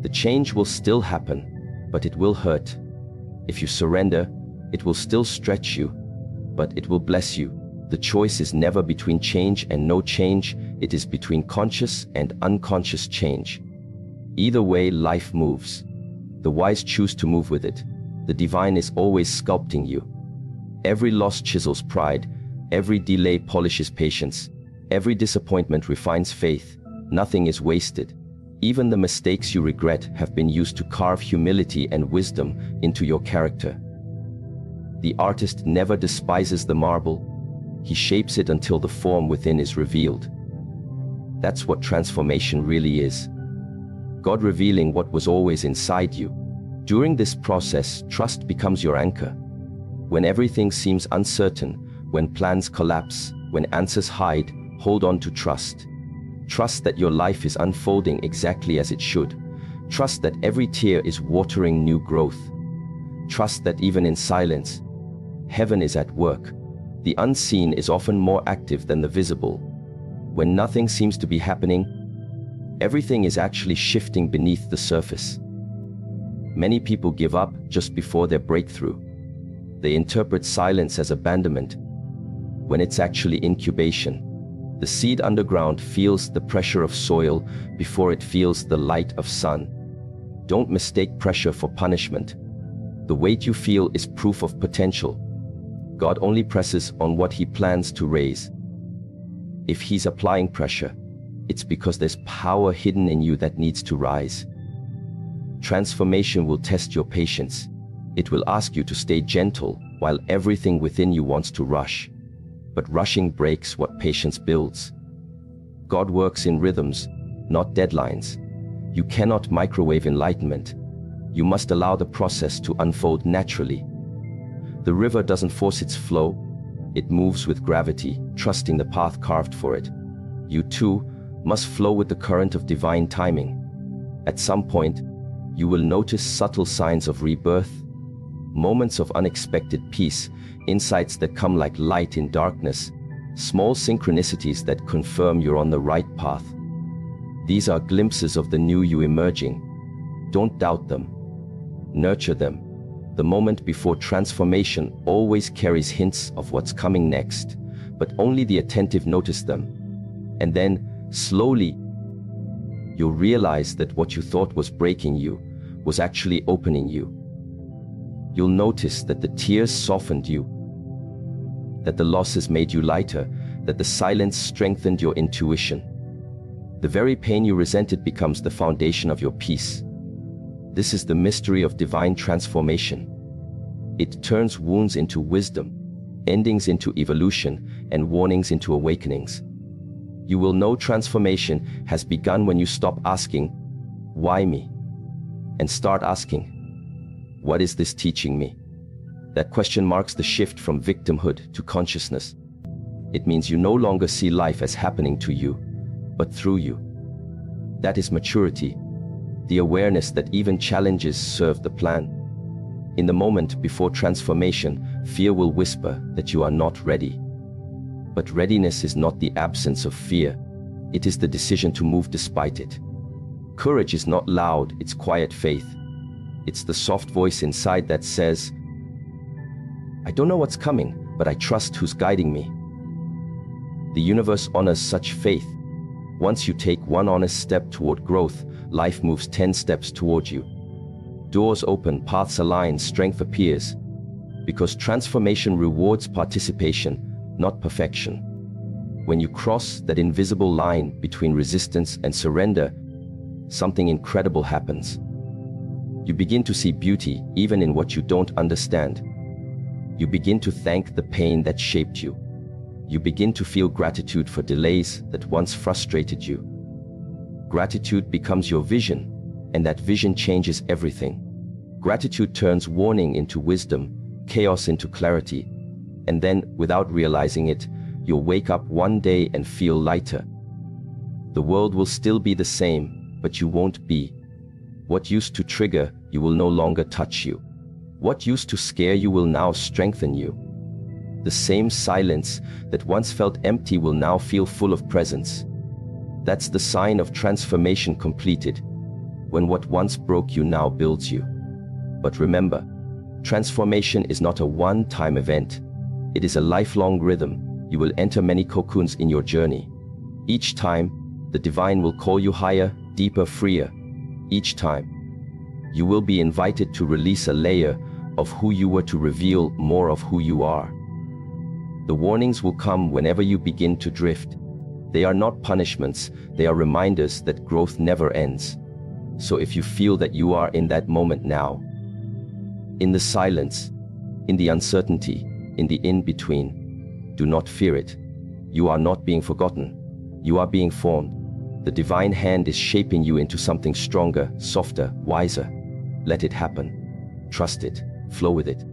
the change will still happen, but it will hurt. If you surrender, it will still stretch you, but it will bless you. The choice is never between change and no change, it is between conscious and unconscious change. Either way, life moves. The wise choose to move with it. The divine is always sculpting you. Every loss chisels pride, every delay polishes patience, every disappointment refines faith. Nothing is wasted. Even the mistakes you regret have been used to carve humility and wisdom into your character. The artist never despises the marble. He shapes it until the form within is revealed. That's what transformation really is. God revealing what was always inside you. During this process, trust becomes your anchor. When everything seems uncertain, When plans collapse, when answers hide, hold on to trust. Trust that your life is unfolding exactly as it should. Trust that every tear is watering new growth. Trust that even in silence, heaven is at work. The unseen is often more active than the visible. When nothing seems to be happening, everything is actually shifting beneath the surface. Many people give up just before their breakthrough. They interpret silence as abandonment, when it's actually incubation. The seed underground feels the pressure of soil before it feels the light of sun. Don't mistake pressure for punishment. The weight you feel is proof of potential. God only presses on what He plans to raise. If He's applying pressure, it's because there's power hidden in you that needs to rise. Transformation will test your patience. It will ask you to stay gentle while everything within you wants to rush. But rushing breaks what patience builds. God works in rhythms, not deadlines. You cannot microwave enlightenment. You must allow the process to unfold naturally. The river doesn't force its flow. It moves with gravity, trusting the path carved for it. You too must flow with the current of divine timing. At some point, you will notice subtle signs of rebirth, moments of unexpected peace, insights that come like light in darkness, small synchronicities that confirm you're on the right path. These are glimpses of the new you emerging. Don't doubt them. Nurture them. The moment before transformation always carries hints of what's coming next, but only the attentive notice them. And then, slowly, you'll realize that what you thought was breaking you was actually opening you. You'll notice that the tears softened you, that the losses made you lighter, that the silence strengthened your intuition. The very pain you resented becomes the foundation of your peace. This is the mystery of divine transformation. It turns wounds into wisdom, endings into evolution, and warnings into awakenings. You will know transformation has begun when you stop asking, "Why me?" and start asking, "What is this teaching me?" That question marks the shift from victimhood to consciousness. It means you no longer see life as happening to you, but through you. That is maturity, the awareness that even challenges serve the plan. In the moment before transformation, fear will whisper that you are not ready. But readiness is not the absence of fear. It is the decision to move despite it. Courage is not loud, it's quiet faith. It's the soft voice inside that says, "I don't know what's coming, but I trust who's guiding me." The universe honors such faith. Once you take one honest step toward growth, life moves 10 steps toward you. Doors open, paths align, strength appears. Because transformation rewards participation, not perfection. When you cross that invisible line between resistance and surrender, something incredible happens. You begin to see beauty even in what you don't understand. You begin to thank the pain that shaped you. You begin to feel gratitude for delays that once frustrated you. Gratitude becomes your vision, and that vision changes everything. Gratitude turns warning into wisdom, chaos into clarity, and then, without realizing it, you'll wake up one day and feel lighter. The world will still be the same, but you won't be. What used to trigger you will no longer touch you. What used to scare you will now strengthen you. The same silence that once felt empty will now feel full of presence. That's the sign of transformation completed, when what once broke you now builds you. But remember, transformation is not a one-time event. It is a lifelong rhythm. You will enter many cocoons in your journey. Each time, the divine will call you higher, deeper, freer. Each time, you will be invited to release a layer of who you were to reveal more of who you are. The warnings will come whenever you begin to drift. They are not punishments, they are reminders that growth never ends. So if you feel that you are in that moment now, in the silence, in the uncertainty, in the in-between, do not fear it. You are not being forgotten. You are being formed. The divine hand is shaping you into something stronger, softer, wiser. Let it happen. Trust it. Flow with it.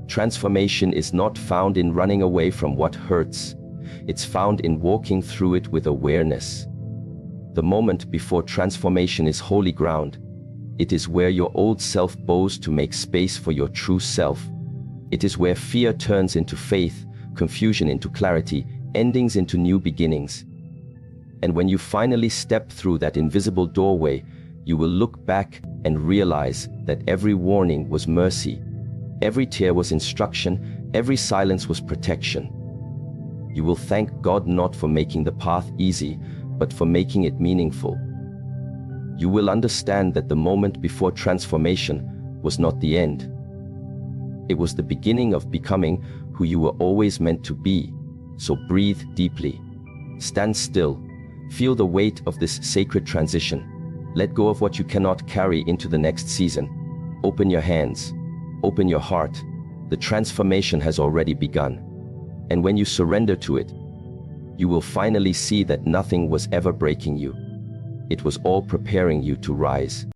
Transformation is not found in running away from what hurts. It's found in walking through it with awareness. The moment before transformation is holy ground. It is where your old self bows to make space for your true self. It is where fear turns into faith, confusion into clarity, endings into new beginnings. And when you finally step through that invisible doorway, you will look back and realize that every warning was mercy, every tear was instruction, every silence was protection. You will thank God not for making the path easy, but for making it meaningful. You will understand that the moment before transformation was not the end. It was the beginning of becoming who you were always meant to be. So breathe deeply. Stand still. Feel the weight of this sacred transition. Let go of what you cannot carry into the next season. Open your hands. Open your heart. The transformation has already begun. And when you surrender to it, you will finally see that nothing was ever breaking you. It was all preparing you to rise.